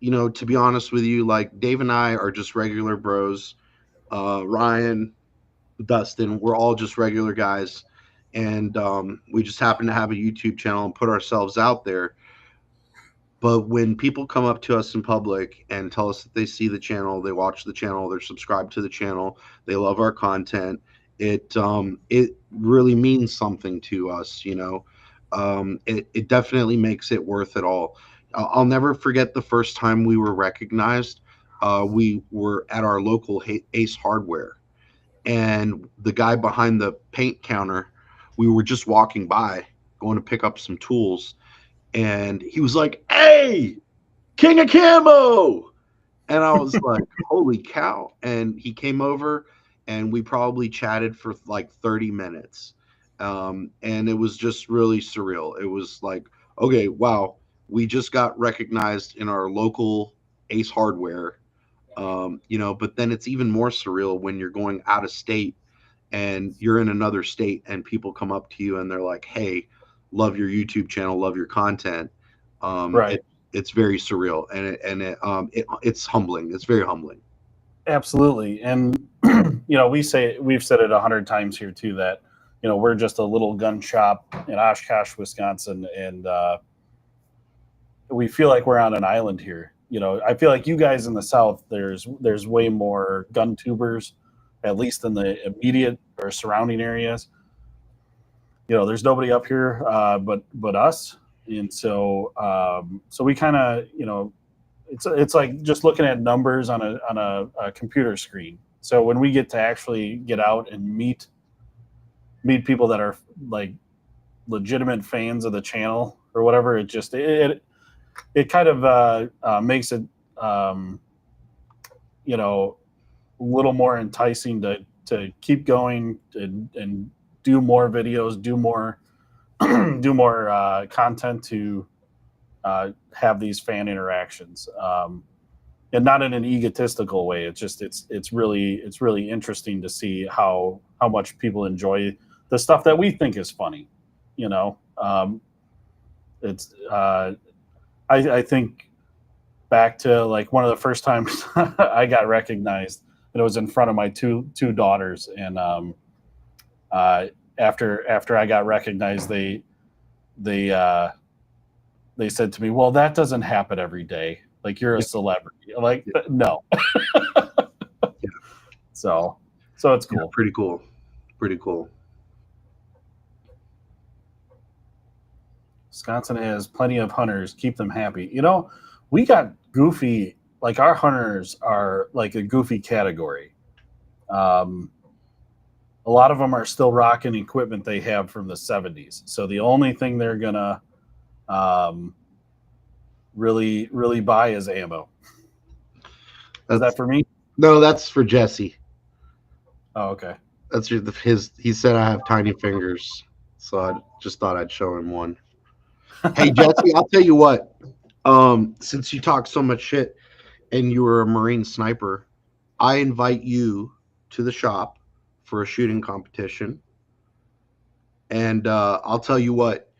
You know, to be honest with you, like Dave and I are just regular bros. Ryan, Dustin, we're all just regular guys. And we just happen to have a YouTube channel and put ourselves out there. But when people come up to us in public and tell us that they see the channel, they watch the channel, they're subscribed to the channel, they love our content, It really means something to us, you know. It definitely makes it worth it all. I'll never forget the first time we were recognized. We were at our local Ace Hardware, and the guy behind the paint counter, we were just walking by, going to pick up some tools, and he was like, "Hey, King of Camo!" And I was like, "Holy cow!" And he came over, and we probably chatted for like 30 minutes, and it was just really surreal. It was like, okay, wow, we just got recognized in our local Ace Hardware, you know. But then it's even more surreal when you're going out of state and you're in another state and people come up to you and they're like, "Hey, love your YouTube channel, love your content." Right. It's very surreal, it's humbling. It's very humbling. Absolutely. And you know, we've said it 100 times here too that you know we're just a little gun shop in Oshkosh, Wisconsin, and we feel like we're on an island here. You know, I feel like you guys in the South, there's way more gun tubers, at least in the immediate or surrounding areas. You know, there's nobody up here but us, and so we kind of it's like just looking at numbers on a computer screen. So when we get to actually get out and meet people that are like legitimate fans of the channel or whatever, it kind of makes it um, you know a little more enticing to keep going and do more videos, do more do more content to have these fan interactions, and not in an egotistical way. It's really interesting to see how much people enjoy the stuff that we think is funny. You know, it's I think back to like one of the first times I got recognized, and it was in front of my two daughters, and uh, after I got recognized, they uh, they said to me, "Well, that doesn't happen every day. Like you're a Yeah, celebrity." I'm like, yeah, no. yeah. So it's Yeah, cool. pretty cool. Pretty cool. Wisconsin has plenty of hunters. Keep them happy. You know, we got goofy. Like our hunters are like a goofy category. Um, a lot of them are still rocking equipment they have from the '70s. So the only thing they're gonna um, really buy is ammo. Is That's that for me? no, that's for Jesse. Oh, okay. That's his. He said I have tiny fingers, so I just thought I'd show him one. Hey Jesse, I'll tell you what. Since you talk so much shit and you were a Marine sniper, I invite you to the shop for a shooting competition. And I'll tell you what,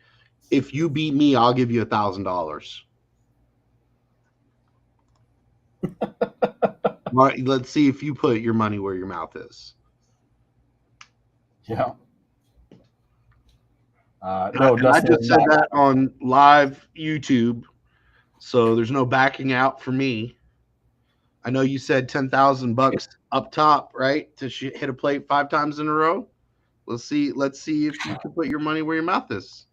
if you beat me, I'll give you $1,000. Let's see if you put your money where your mouth is. Yeah. I, No, and I Dustin just is said not. that on live YouTube, so there's no backing out for me. I know you said 10,000 bucks up top, right, to hit a plate 5 times in a row. Let's see. Let's see if you can put your money where your mouth is,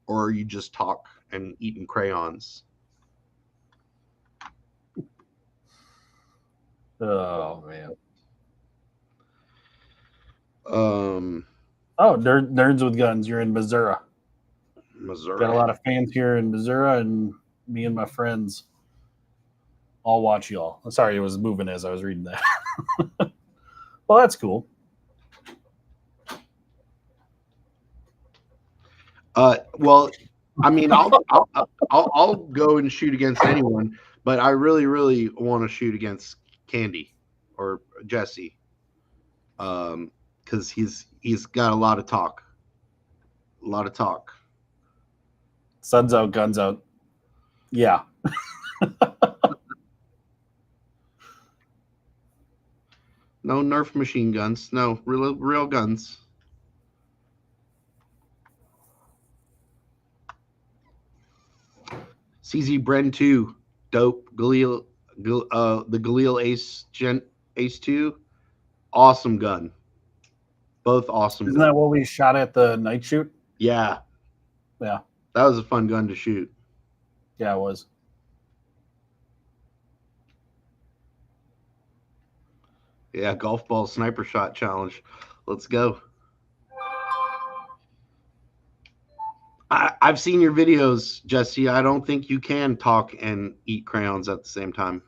or you just talk and eating crayons. Oh man. Um, Oh, nerds with guns. You're in Missouri. Got a Missouri. lot of fans here in Missouri, and me and my friends all watch y'all. Sorry, it was moving as I was reading that. Well, that's cool. Well, I mean, I'll go and shoot against anyone, but I really want to shoot against Candy or Jesse, because he's got a lot of talk, a lot of talk. Sun's out, guns out. Yeah. No Nerf machine guns, no real guns. CZ Bren 2, dope. The Galil Ace 2, awesome gun. Both awesome Isn't guns. that what we shot at the night shoot? Yeah. Yeah. That was a fun gun to shoot. Yeah, it was. Yeah, golf ball sniper shot challenge. Let's go. I've seen your videos, Jesse. I don't think you can talk and eat crayons at the same time.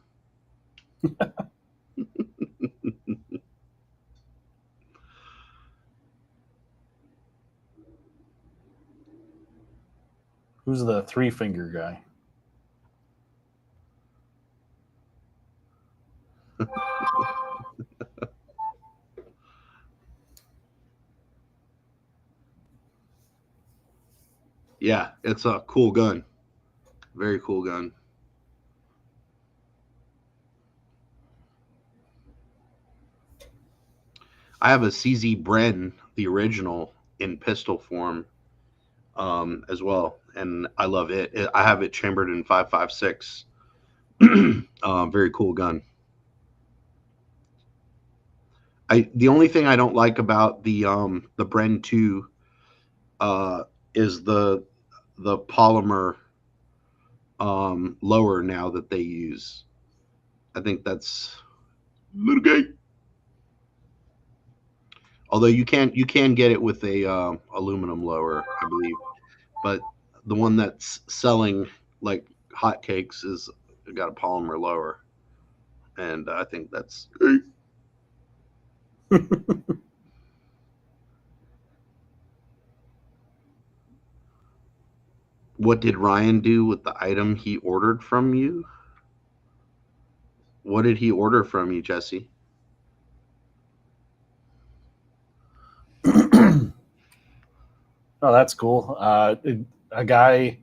Who's the 3-finger guy? Yeah, it's a cool gun. Very cool gun. I have a CZ Bren, the original, in pistol form as well, and I love it. I have it chambered in 5.56. Very cool gun. The only thing I don't like about the Bren 2 is the polymer lower now that they use. I think that's a little gay. Although you can get it with a aluminum lower, I believe, but the one that's selling like hotcakes is got a polymer lower, and I think that's gay. What did Ryan do with the item he ordered from you? What did he order from you, Jesse? Oh, that's cool. A guy,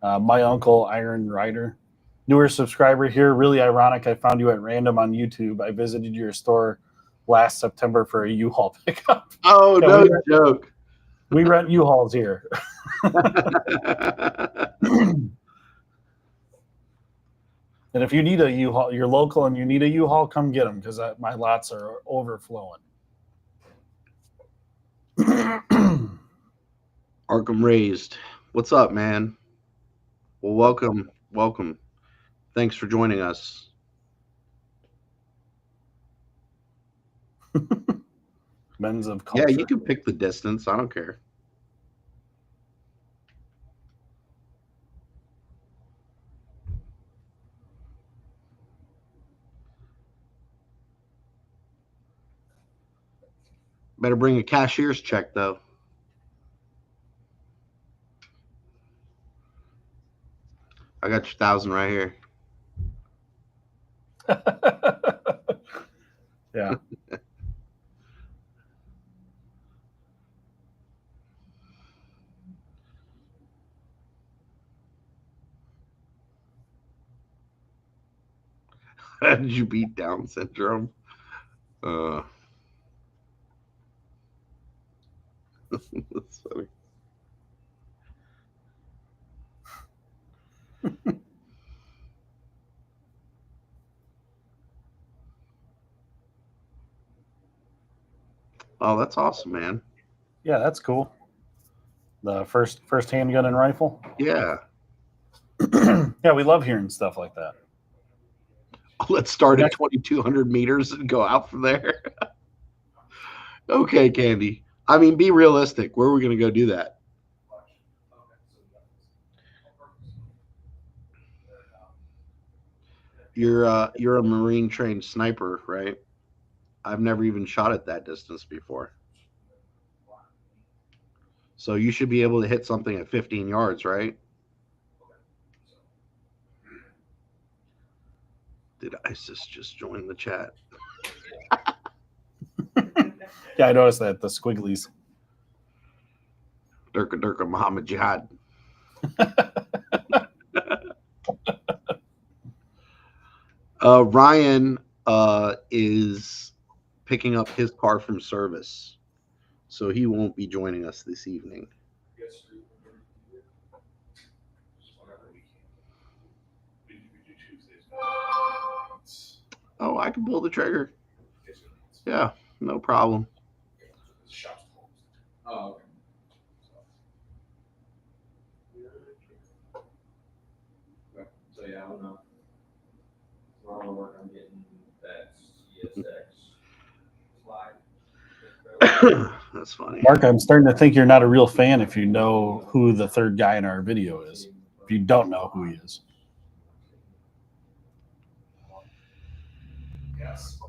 my uncle, Iron Rider, newer subscriber here. Really ironic. I found you at random on YouTube. I visited your store last September for a U-Haul pickup. Oh, Yeah, no joke. We rent U-Hauls here. And if you need a U-Haul, you're local and you need a U-Haul, come get them because my lots are overflowing. Arkham Raised. What's up, man? Well, welcome. Thanks for joining us. Men's of culture. Yeah, you can pick the distance. I don't care. Better bring a cashier's check, though. I got your 1,000 right here. Yeah. How did you beat Down syndrome? That's funny. Oh, that's awesome, man. Yeah, that's cool. The first handgun and rifle. Yeah. Yeah, we love hearing stuff like that. Let's start at 2,200 meters and go out from there. Okay, Candy. I mean, be realistic. Where are we going to go do that? You're a Marine trained sniper, right? I've never even shot at that distance before. So you should be able to hit something at 15 yards, right? Did ISIS just join the chat? Yeah, I noticed that, the squigglies. Durka Muhammad Jihad. Ryan is picking up his car from service, so he won't be joining us this evening. Oh, I can pull the trigger. Yeah, no problem. Oh, okay. So yeah, I don't know. We're on work on getting that CSX slide. That's funny. Mark, I'm starting to think you're not a real fan if you know who the third guy in our video is. If you don't know who he is. Yes.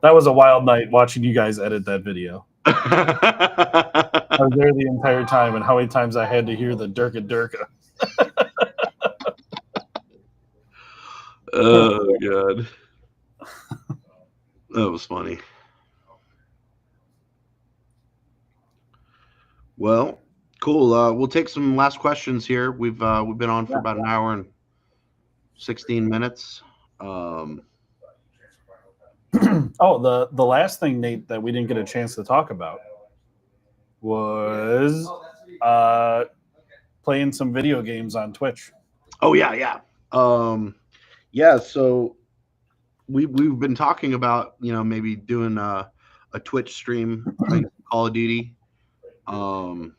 That was a wild night watching you guys edit that video. I was there the entire time, and how many times I had to hear the Durka Durka. Oh god, that was funny. Well, cool. We'll take some last questions here. We've been on for about an hour and 16 minutes. Oh, the last thing, Nate, that we didn't get a chance to talk about was playing some video games on Twitch. Oh yeah. Yeah. So we've been talking about maybe doing a Twitch stream playing Call of Duty, or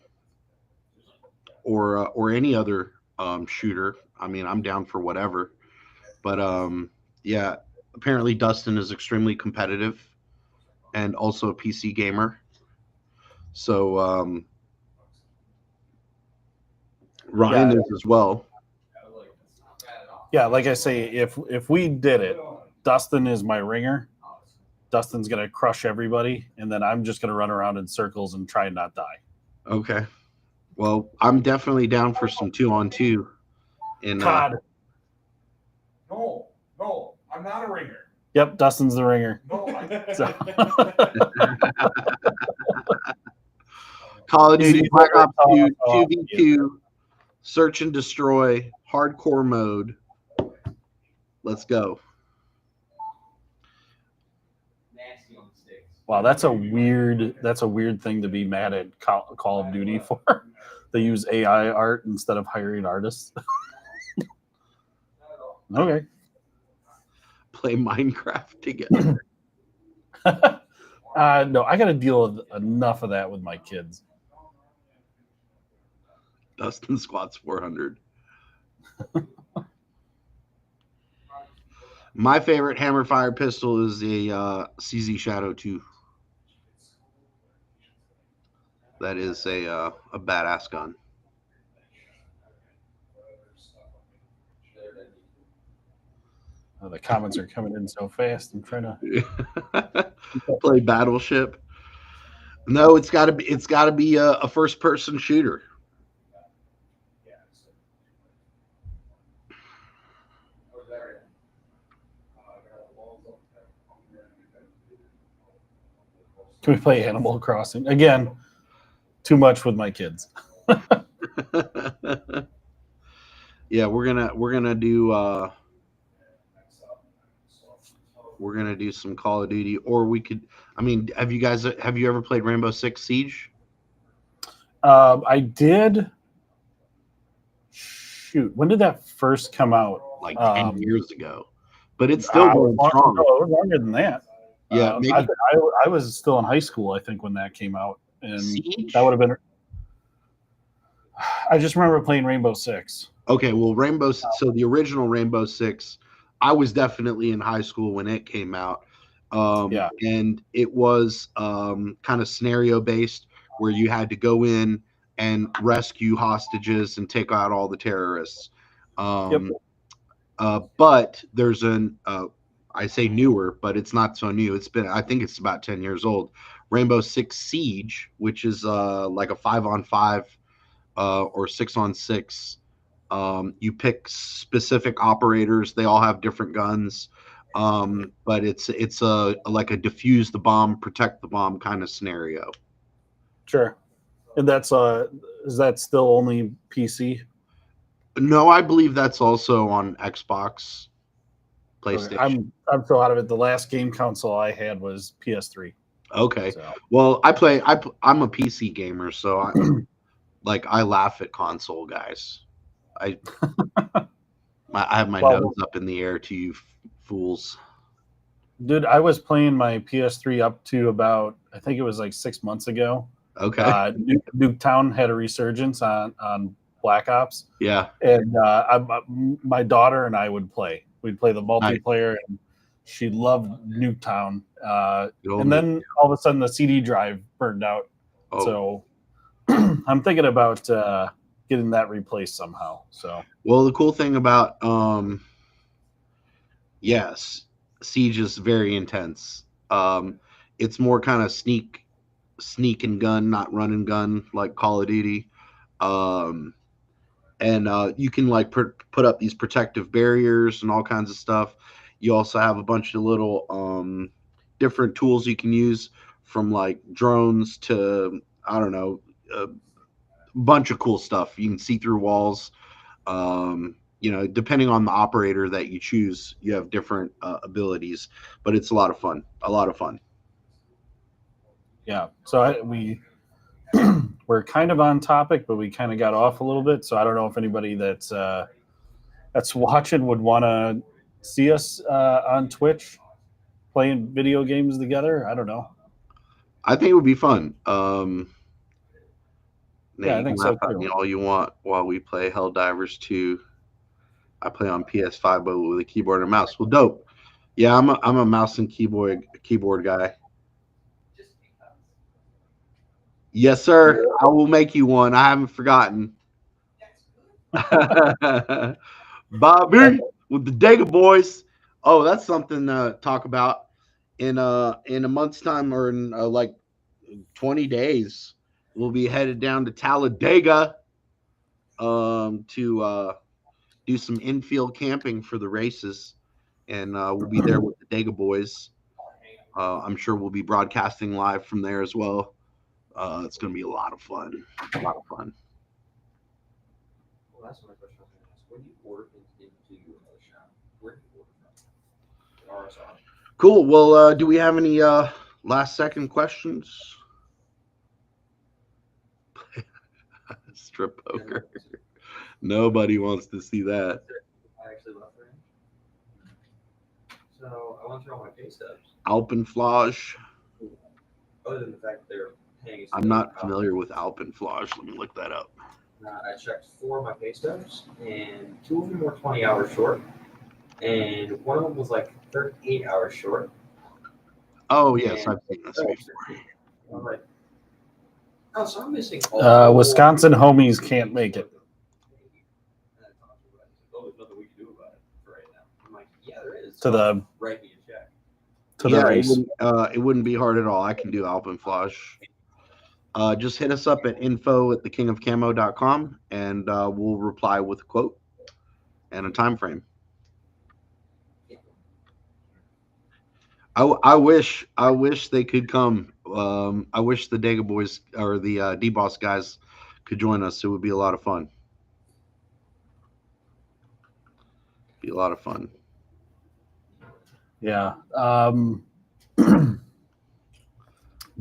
any other shooter. I mean, I'm down for whatever. But yeah, apparently Dustin is extremely competitive and also a PC gamer. So Ryan is as well. Yeah, like I say, if we did it, Dustin is my ringer. Dustin's gonna crush everybody, and then I'm just gonna run around in circles and try and not die. Okay. Well, I'm definitely down for some 2-on-2. In COD. No, I'm not a ringer. Yep, Dustin's the ringer. No, So- Call of Duty Black Ops 2 Oh, 2v2 search and destroy hardcore mode. Let's go. Nasty on the sticks. Wow, that's a weird thing to be mad at Call of Duty for. They use AI art instead of hiring artists. Okay. Play Minecraft together. No, I got to deal with enough of that with my kids. Dustin squats 400. My favorite hammer fire pistol is a CZ Shadow 2. That is a badass gun. Oh, the comments are coming in so fast. I'm trying to play Battleship. No, it's got to be a first person shooter. Can we play Animal Crossing again? Too much with my kids. Yeah, we're gonna do some Call of Duty, or we could. I mean, have you ever played Rainbow Six Siege? I did. Shoot, when did that first come out? Like 10 years ago, but it's still going strong. No, it was longer than that. Yeah, maybe. I was still in high school, I think, when that came out, and Siege? that would have been. I just remember playing Rainbow Six. Okay, well, so the original Rainbow Six, I was definitely in high school when it came out. And it was kind of scenario based, where you had to go in and rescue hostages and take out all the terrorists. But there's I say newer, but it's not so new. I think it's about 10 years old. Rainbow Six Siege, which is like a 5-on-5 or 6-on-6. You pick specific operators. They all have different guns, but it's like a defuse the bomb, protect the bomb kind of scenario. Sure. And is that still only PC? No, I believe that's also on Xbox, PlayStation. Okay. I'm so out of it. The last game console I had was PS3. Okay. So. Well, I'm a PC gamer, so I laugh at console guys. I have my Well, nose up in the air to you fools. dude, I was playing my PS3 up to about, I think it was like 6 months ago. Okay. Nuketown had a resurgence on Black Ops, Yeah. and my daughter and I would play. We'd play the multiplayer, and she loved Nuketown. And then all of a sudden, the CD drive burned out. Oh. So I'm thinking about getting that replaced somehow. So, well, the cool thing about yes, Siege is very intense. It's more kind of sneak and gun, not run and gun like Call of Duty. And you can like put up these protective barriers and all kinds of stuff. You also have a bunch of little different tools you can use, from like drones to, I don't know, a bunch of cool stuff. You can see through walls. Depending on the operator that you choose, you have different abilities, but it's a lot of fun. yeah. So we're kind of on topic, but we kind of got off a little bit. So I don't know if anybody that's watching would want to see us on Twitch playing video games together. I don't know. I think it would be fun. Yeah, I think so too. Me all you want while we play Helldivers 2. I play on PS5, but with a keyboard and mouse. Well, dope. Yeah, I'm a mouse and keyboard guy. Yes, sir. I will make you one. I haven't forgotten. Bobby with the Dega Boys. Oh, that's something to talk about in a month's time, or in like 20 days. We'll be headed down to Talladega to do some infield camping for the races, and we'll be there with the Dega Boys. I'm sure we'll be broadcasting live from there as well. It's going to be a lot of fun. Well, that's my question. I was going to ask. When you order into another shop, where do you order from? RSR. Cool. Well, do we have any last second questions? Strip poker. Nobody wants to see that. I actually left range. So I went through all my pay stubs. Alpenflage. Other than the fact that they're paying. I'm not familiar with Alpenflage. Let me look that up. I checked 4 of my pay stubs, and 2 of them were 20 hours short, and one of them was like 38 hours short. Oh, yes, I've seen this before. I'm like, oh, so I'm missing. Wisconsin homies can't make it. Oh, there's nothing we can do about it right now. I'm like, yeah, there is. To the Write me a check. To the race. It wouldn't be hard at all. I can do Alpenflage. Just hit us up at info@thekingofcamo.com, and we'll reply with a quote and a time frame. I wish they could come. I wish the Dega Boys or the D-Boss guys could join us. It would be a lot of fun. Be a lot of fun. Yeah.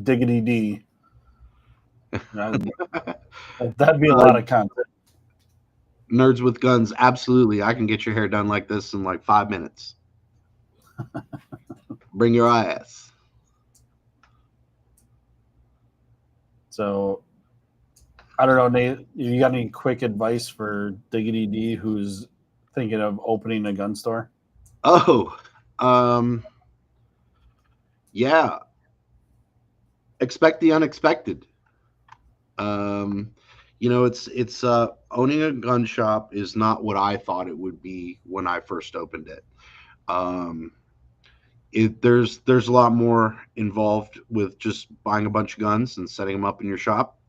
Diggity D. That'd be a lot of content. Nerds with guns, absolutely. I can get your hair done like this in like 5 minutes. Bring your ass. So, I don't know, Nate. You got any quick advice for Diggity D, who's thinking of opening a gun store? Oh, yeah. Expect the unexpected. It's owning a gun shop is not what I thought it would be when I first opened it. There's a lot more involved with just buying a bunch of guns and setting them up in your shop.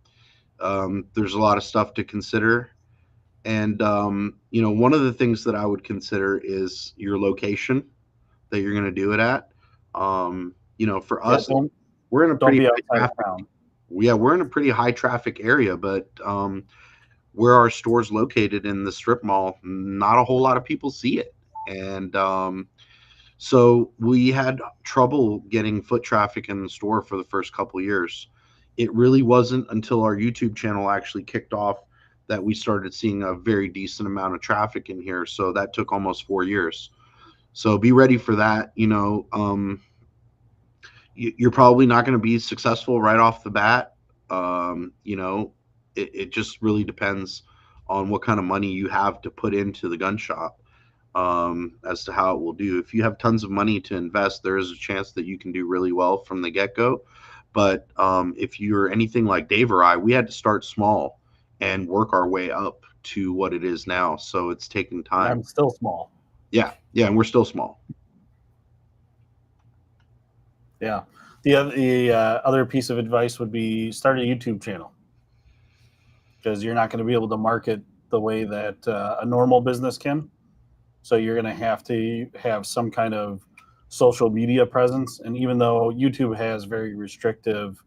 There's a lot of stuff to consider. And, one of the things that I would consider is your location that you're going to do it at. For us, we're in a pretty we're in a pretty high traffic area, but where our store's located in the strip mall, not a whole lot of people see it. And so we had trouble getting foot traffic in the store for the first couple of years. It really wasn't until our YouTube channel actually kicked off that we started seeing a very decent amount of traffic in here. So that took almost 4 years. So be ready for that. You're probably not going to be successful right off the bat. It just really depends on what kind of money you have to put into the gun shop, as to how it will do. If you have tons of money to invest, there is a chance that you can do really well from the get-go. But if you're anything like Dave or I, we had to start small and work our way up to what it is now. So it's taking time. I'm still small. Yeah, and we're still small. Yeah. The other piece of advice would be start a YouTube channel, because you're not going to be able to market the way that a normal business can. So you're going to have some kind of social media presence. And even though YouTube has very restrictive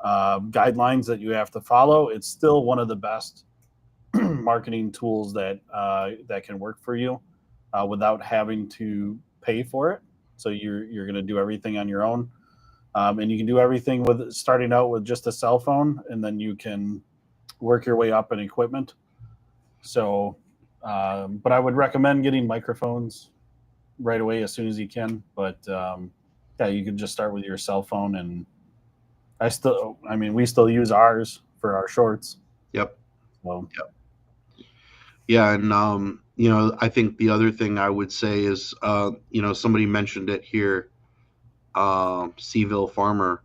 guidelines that you have to follow, it's still one of the best marketing tools that can work for you without having to pay for it. So you're going to do everything on your own. And you can do everything with starting out with just a cell phone, and then you can work your way up in equipment. So, but I would recommend getting microphones right away as soon as you can. But yeah, you could just start with your cell phone. And we still use ours for our shorts. Yep. So. Yep. Yeah, and I think the other thing I would say is, somebody mentioned it here. Seville Farmer,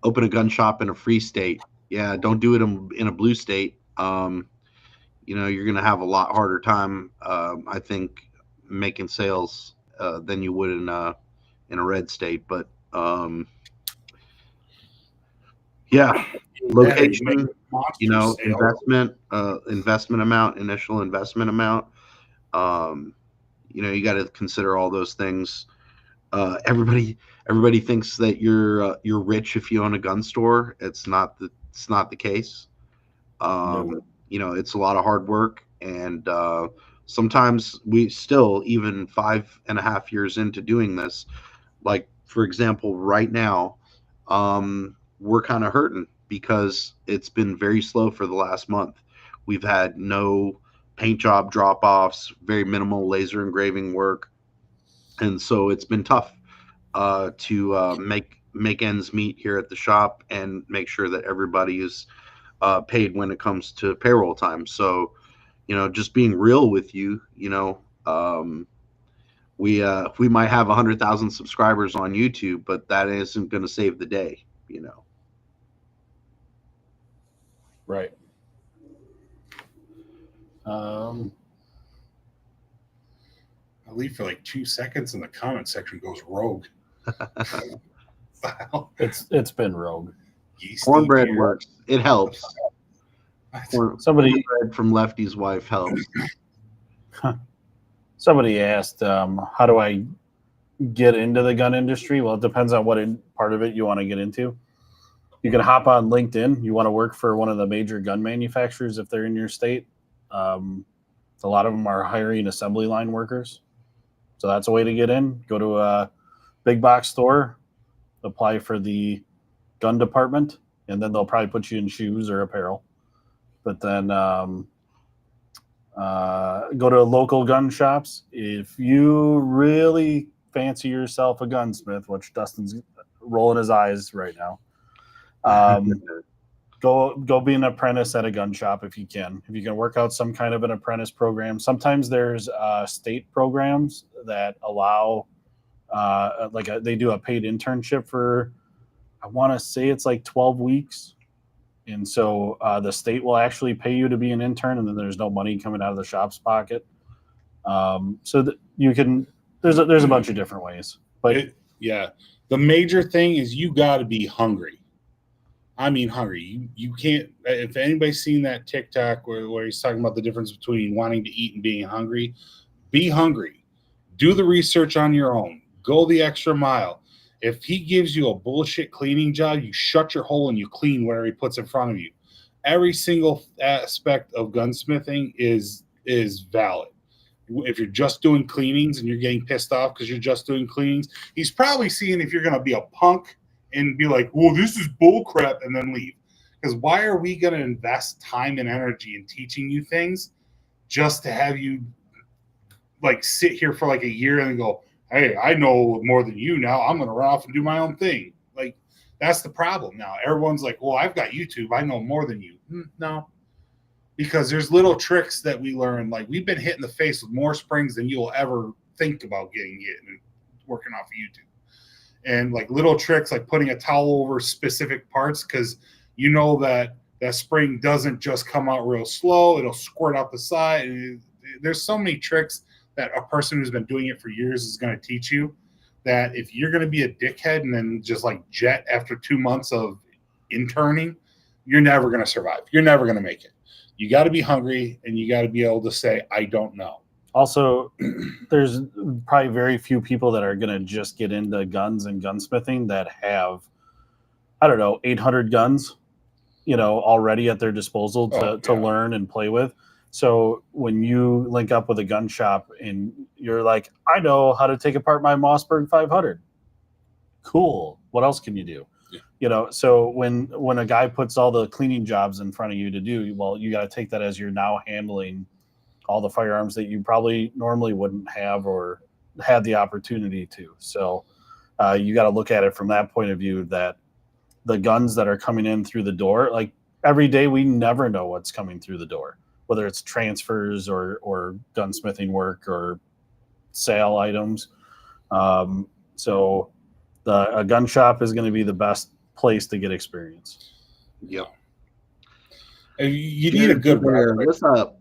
open a gun shop in a free state. Yeah, don't do it in a blue state. You're going to have a lot harder time, I think, making sales than you would in a red state. But yeah, location, investment amount, initial investment amount. You got to consider all those things. Everybody thinks that you're rich if you own a gun store. It's not the case. No. It's a lot of hard work, and sometimes we still, even 5.5 years into doing this, like for example, right now, we're kind of hurting because it's been very slow for the last month. We've had no paint job drop-offs, very minimal laser engraving work. And so it's been tough to make ends meet here at the shop and make sure that everybody is paid when it comes to payroll time. So, just being real with you, we might have 100,000 subscribers on YouTube, but that isn't going to save the day, Right. I leave for like 2 seconds, and the comment section goes rogue. Wow. It's been rogue. Cornbread works. It helps. Somebody from Lefty's wife helps. Somebody asked, how do I get into the gun industry? Well, it depends on what part of it you want to get into. You can hop on LinkedIn. You want to work for one of the major gun manufacturers if they're in your state. A lot of them are hiring assembly line workers. So that's a way to get in. Go to a big box store, apply for the gun department, and then they'll probably put you in shoes or apparel. But then go to local gun shops. If you really fancy yourself a gunsmith, which Dustin's rolling his eyes right now, go be an apprentice at a gun shop if you can. If you can work out some kind of an apprentice program. Sometimes there's state programs that allow, they do a paid internship for, I want to say it's like 12 weeks. And so the state will actually pay you to be an intern, and then there's no money coming out of the shop's pocket. So that you can, there's a bunch of different ways. But the major thing is you got to be hungry. I mean, hungry. You can't. If anybody's seen that TikTok where he's talking about the difference between wanting to eat and being hungry, be hungry. Do the research on your own. Go the extra mile. If he gives you a bullshit cleaning job, you shut your hole and you clean whatever he puts in front of you. Every single aspect of gunsmithing is valid. If you're just doing cleanings and you're getting pissed off because you're just doing cleanings, he's probably seeing if you're going to be a punk and be like, well, this is bull crap, and then leave. Because why are we going to invest time and energy in teaching you things just to have you like sit here for like a year and go, hey, I know more than you now. I'm going to run off and do my own thing. Like, that's the problem now. Everyone's like, well, I've got YouTube. I know more than you. No, because there's little tricks that we learn. Like, we've been hit in the face with more springs than you'll ever think about getting hit and working off of YouTube. And like little tricks, like putting a towel over specific parts, because you know that spring doesn't just come out real slow. It'll squirt out the side. And there's so many tricks that a person who's been doing it for years is going to teach you, that if you're going to be a dickhead and then just like jet after 2 months of interning, you're never going to survive. You're never going to make it. You got to be hungry, and you got to be able to say, I don't know. Also, there's probably very few people that are going to just get into guns and gunsmithing that have, I don't know, 800 guns, already at their disposal to learn and play with. So when you link up with a gun shop and you're like, I know how to take apart my Mossberg 500. Cool. What else can you do? Yeah. So when a guy puts all the cleaning jobs in front of you to do, well, you got to take that as you're now handling all the firearms that you probably normally wouldn't have or had the opportunity to. So you got to look at it from that point of view, that the guns that are coming in through the door, like every day, we never know what's coming through the door, whether it's transfers or gunsmithing work or sale items. So a gun shop is going to be the best place to get experience. Yep. And you need a good reference. What's up?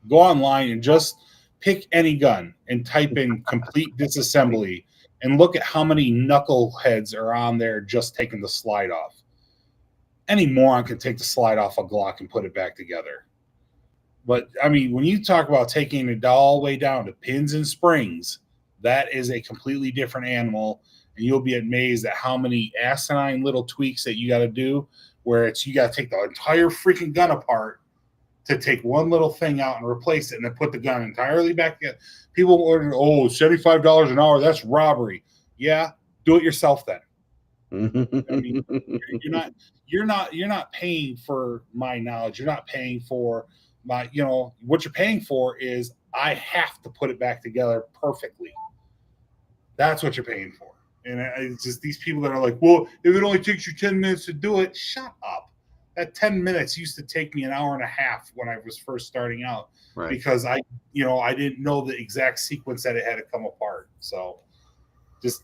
Go online and just pick any gun and type in complete disassembly and look at how many knuckleheads are on there just taking the slide off. Any moron can take the slide off a Glock and put it back together. But, I mean, when you talk about taking it all the way down to pins and springs, that is a completely different animal, and you'll be amazed at how many asinine little tweaks that you got to do, where you got to take the entire freaking gun apart to take one little thing out and replace it and then put the gun entirely back together. People order, $75 an hour, that's robbery. Yeah, do it yourself then. I mean, you're not paying for my knowledge. You're not paying for my, what you're paying for is I have to put it back together perfectly. That's what you're paying for. And it's just these people that are like, well, if it only takes you 10 minutes to do it, shut up. That 10 minutes used to take me an hour and a half when I was first starting out, right? Because I didn't know the exact sequence that it had to come apart. So just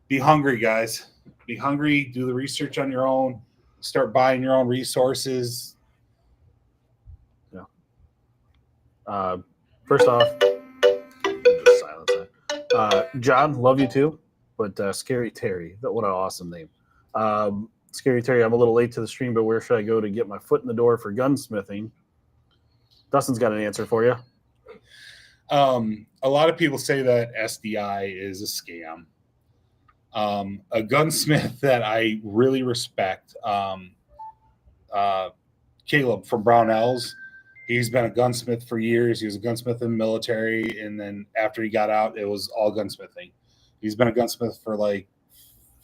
be hungry, guys. Be hungry. Do the research on your own. Start buying your own resources. Yeah. First off, just silence that. John, love you too, but Scary Terry, what an awesome name. Scary Terry, I'm a little late to the stream, but where should I go to get my foot in the door for gunsmithing? Dustin's got an answer for you. A lot of people say that SDI is a scam. A gunsmith that I really respect, Caleb from Brownells. He's been a gunsmith for years. He was a gunsmith in the military, and then after he got out, it was all gunsmithing. He's been a gunsmith for like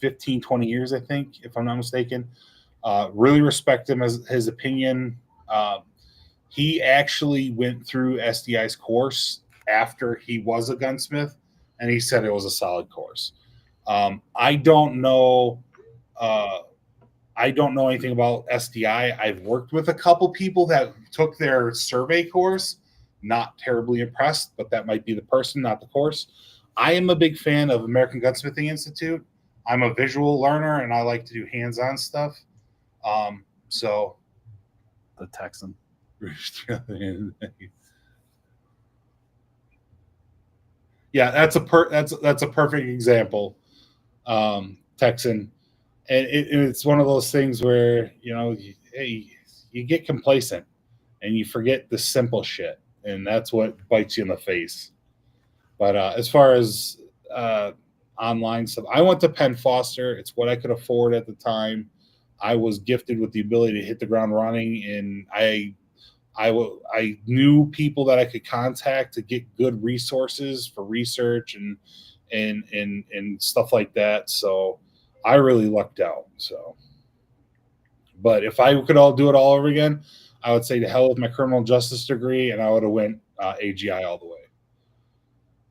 15, 20 years, I think, if I'm not mistaken. Really respect him as his opinion. He actually went through SDI's course after he was a gunsmith, and he said it was a solid course. I don't know anything about SDI. I've worked with a couple people that took their survey course. Not terribly impressed, but that might be the person, not the course. I am a big fan of American Gunsmithing Institute. I'm a visual learner, and I like to do hands-on stuff. So, the Texan. Yeah, that's a perfect example. Texan, and it's one of those things where you get complacent and you forget the simple shit, and that's what bites you in the face. But as far as online stuff, I went to Penn Foster. It's what I could afford at the time. I was gifted with the ability to hit the ground running, and I knew people that I could contact to get good resources for research and stuff like that. So I really lucked out. So, But if I could do it all over again, I would say to hell with my criminal justice degree, and I would have went AGI all the way.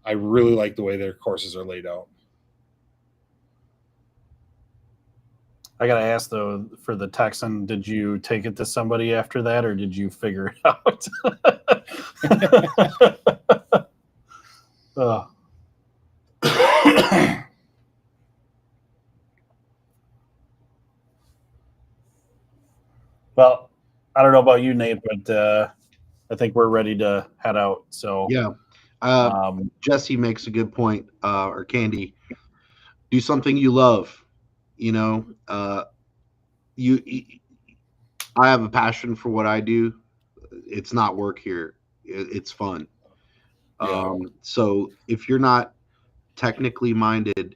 I really like the way their courses are laid out. I gotta ask though, for the Texan, did you take it to somebody after that, or did you figure it out? Oh. Well, I don't know about you, Nate, but I think we're ready to head out. So Yeah. Jesse makes a good point, or Candy. Do something you love. You know, I have a passion for what I do. It's not work here. It's fun. Yeah. So if you're not technically minded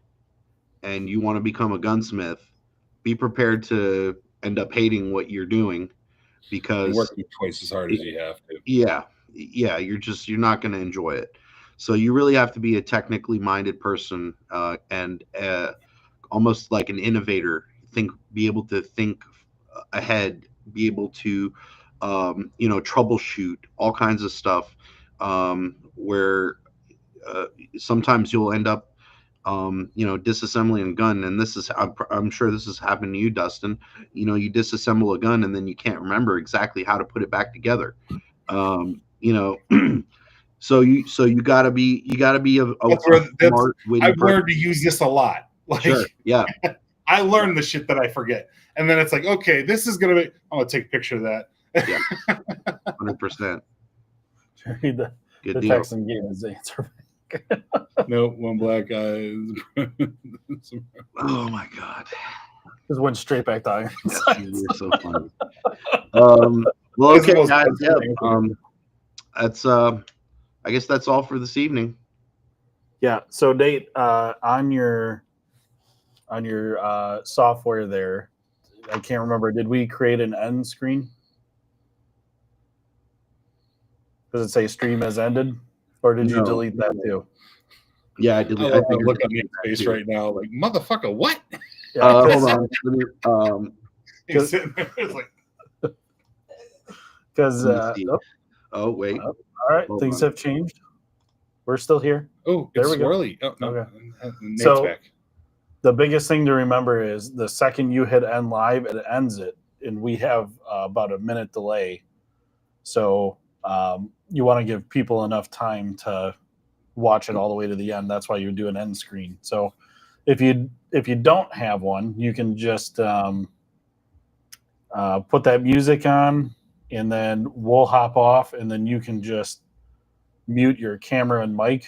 and you want to become a gunsmith, be prepared to end up hating what you're doing, because You're working twice as hard as you have to. yeah, you're not going to enjoy it. So you really have to be a technically minded person, and almost like an innovator. Be able to think ahead, be able to troubleshoot all kinds of stuff, where sometimes you'll end up disassembling a gun. And this is, I'm sure this has happened to you, Dustin. You disassemble a gun and then you can't remember exactly how to put it back together. So you gotta be a smart, witty I've learned person. to use this a lot. Like, Sure, yeah. I learned the shit that I forget, and then it's like, okay, this is gonna be. I'm gonna take a picture of that. Yeah, 100%. the Good deal. Texan gave his answer. No, one black guy. Oh my god, Just went straight back to iron. you're so funny. Well, okay, guys. Yeah, that's I guess that's all for this evening. Yeah. So Nate, on your software there, I can't remember. Did we create an end screen? Does it say stream has ended, or did you delete that too? Yeah, I I deleted. love look at me in face right now, like motherfucker. What? Yeah, Hold on. Let me, He's sitting there, it's like, because let me see. Oh wait. all right, Hold things on. have changed. We're still here. oh, There it's we go. swirly. Oh, no. Okay. Nate's So- back. The biggest thing to remember is the second you hit end live, it ends it, and we have about a minute delay. So you want to give people enough time to watch it all the way to the end. That's why you do an end screen. So if you don't have one, you can just put that music on, and then we'll hop off, and then you can just mute your camera and mic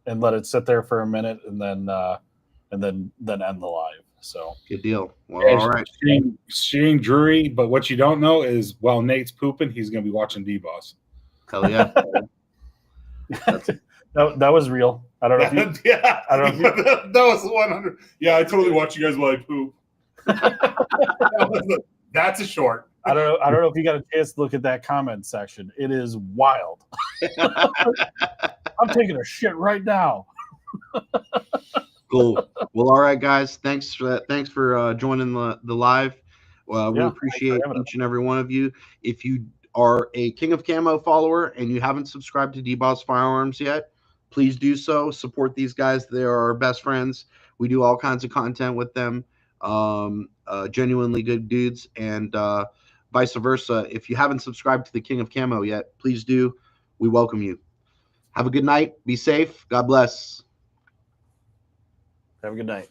and let it sit there for a minute, and then end the live. So Good deal. Well, Yeah, all right. Seeing Drury, but what you don't know is while Nate's pooping, he's gonna be watching D-Boss. Hell yeah. that was real. I don't know if you, Yeah, I don't know if that was 100. Yeah, I totally watch you guys while I poop. That's a short. I don't know if you got a chance to look at that comment section. It is wild. I'm taking a shit right now. Cool. Well, all right, guys. Thanks for that. Thanks for joining the live. We Yeah, thanks for appreciate having us. each and every one of you. If you are a King of Camo follower and you haven't subscribed to D-Boss Firearms yet, please do so. Support these guys. They are our best friends. We do all kinds of content with them. Genuinely good dudes, and vice versa. If you haven't subscribed to the King of Camo yet, please do. We welcome you. Have a good night. Be safe. God bless. Have a good night.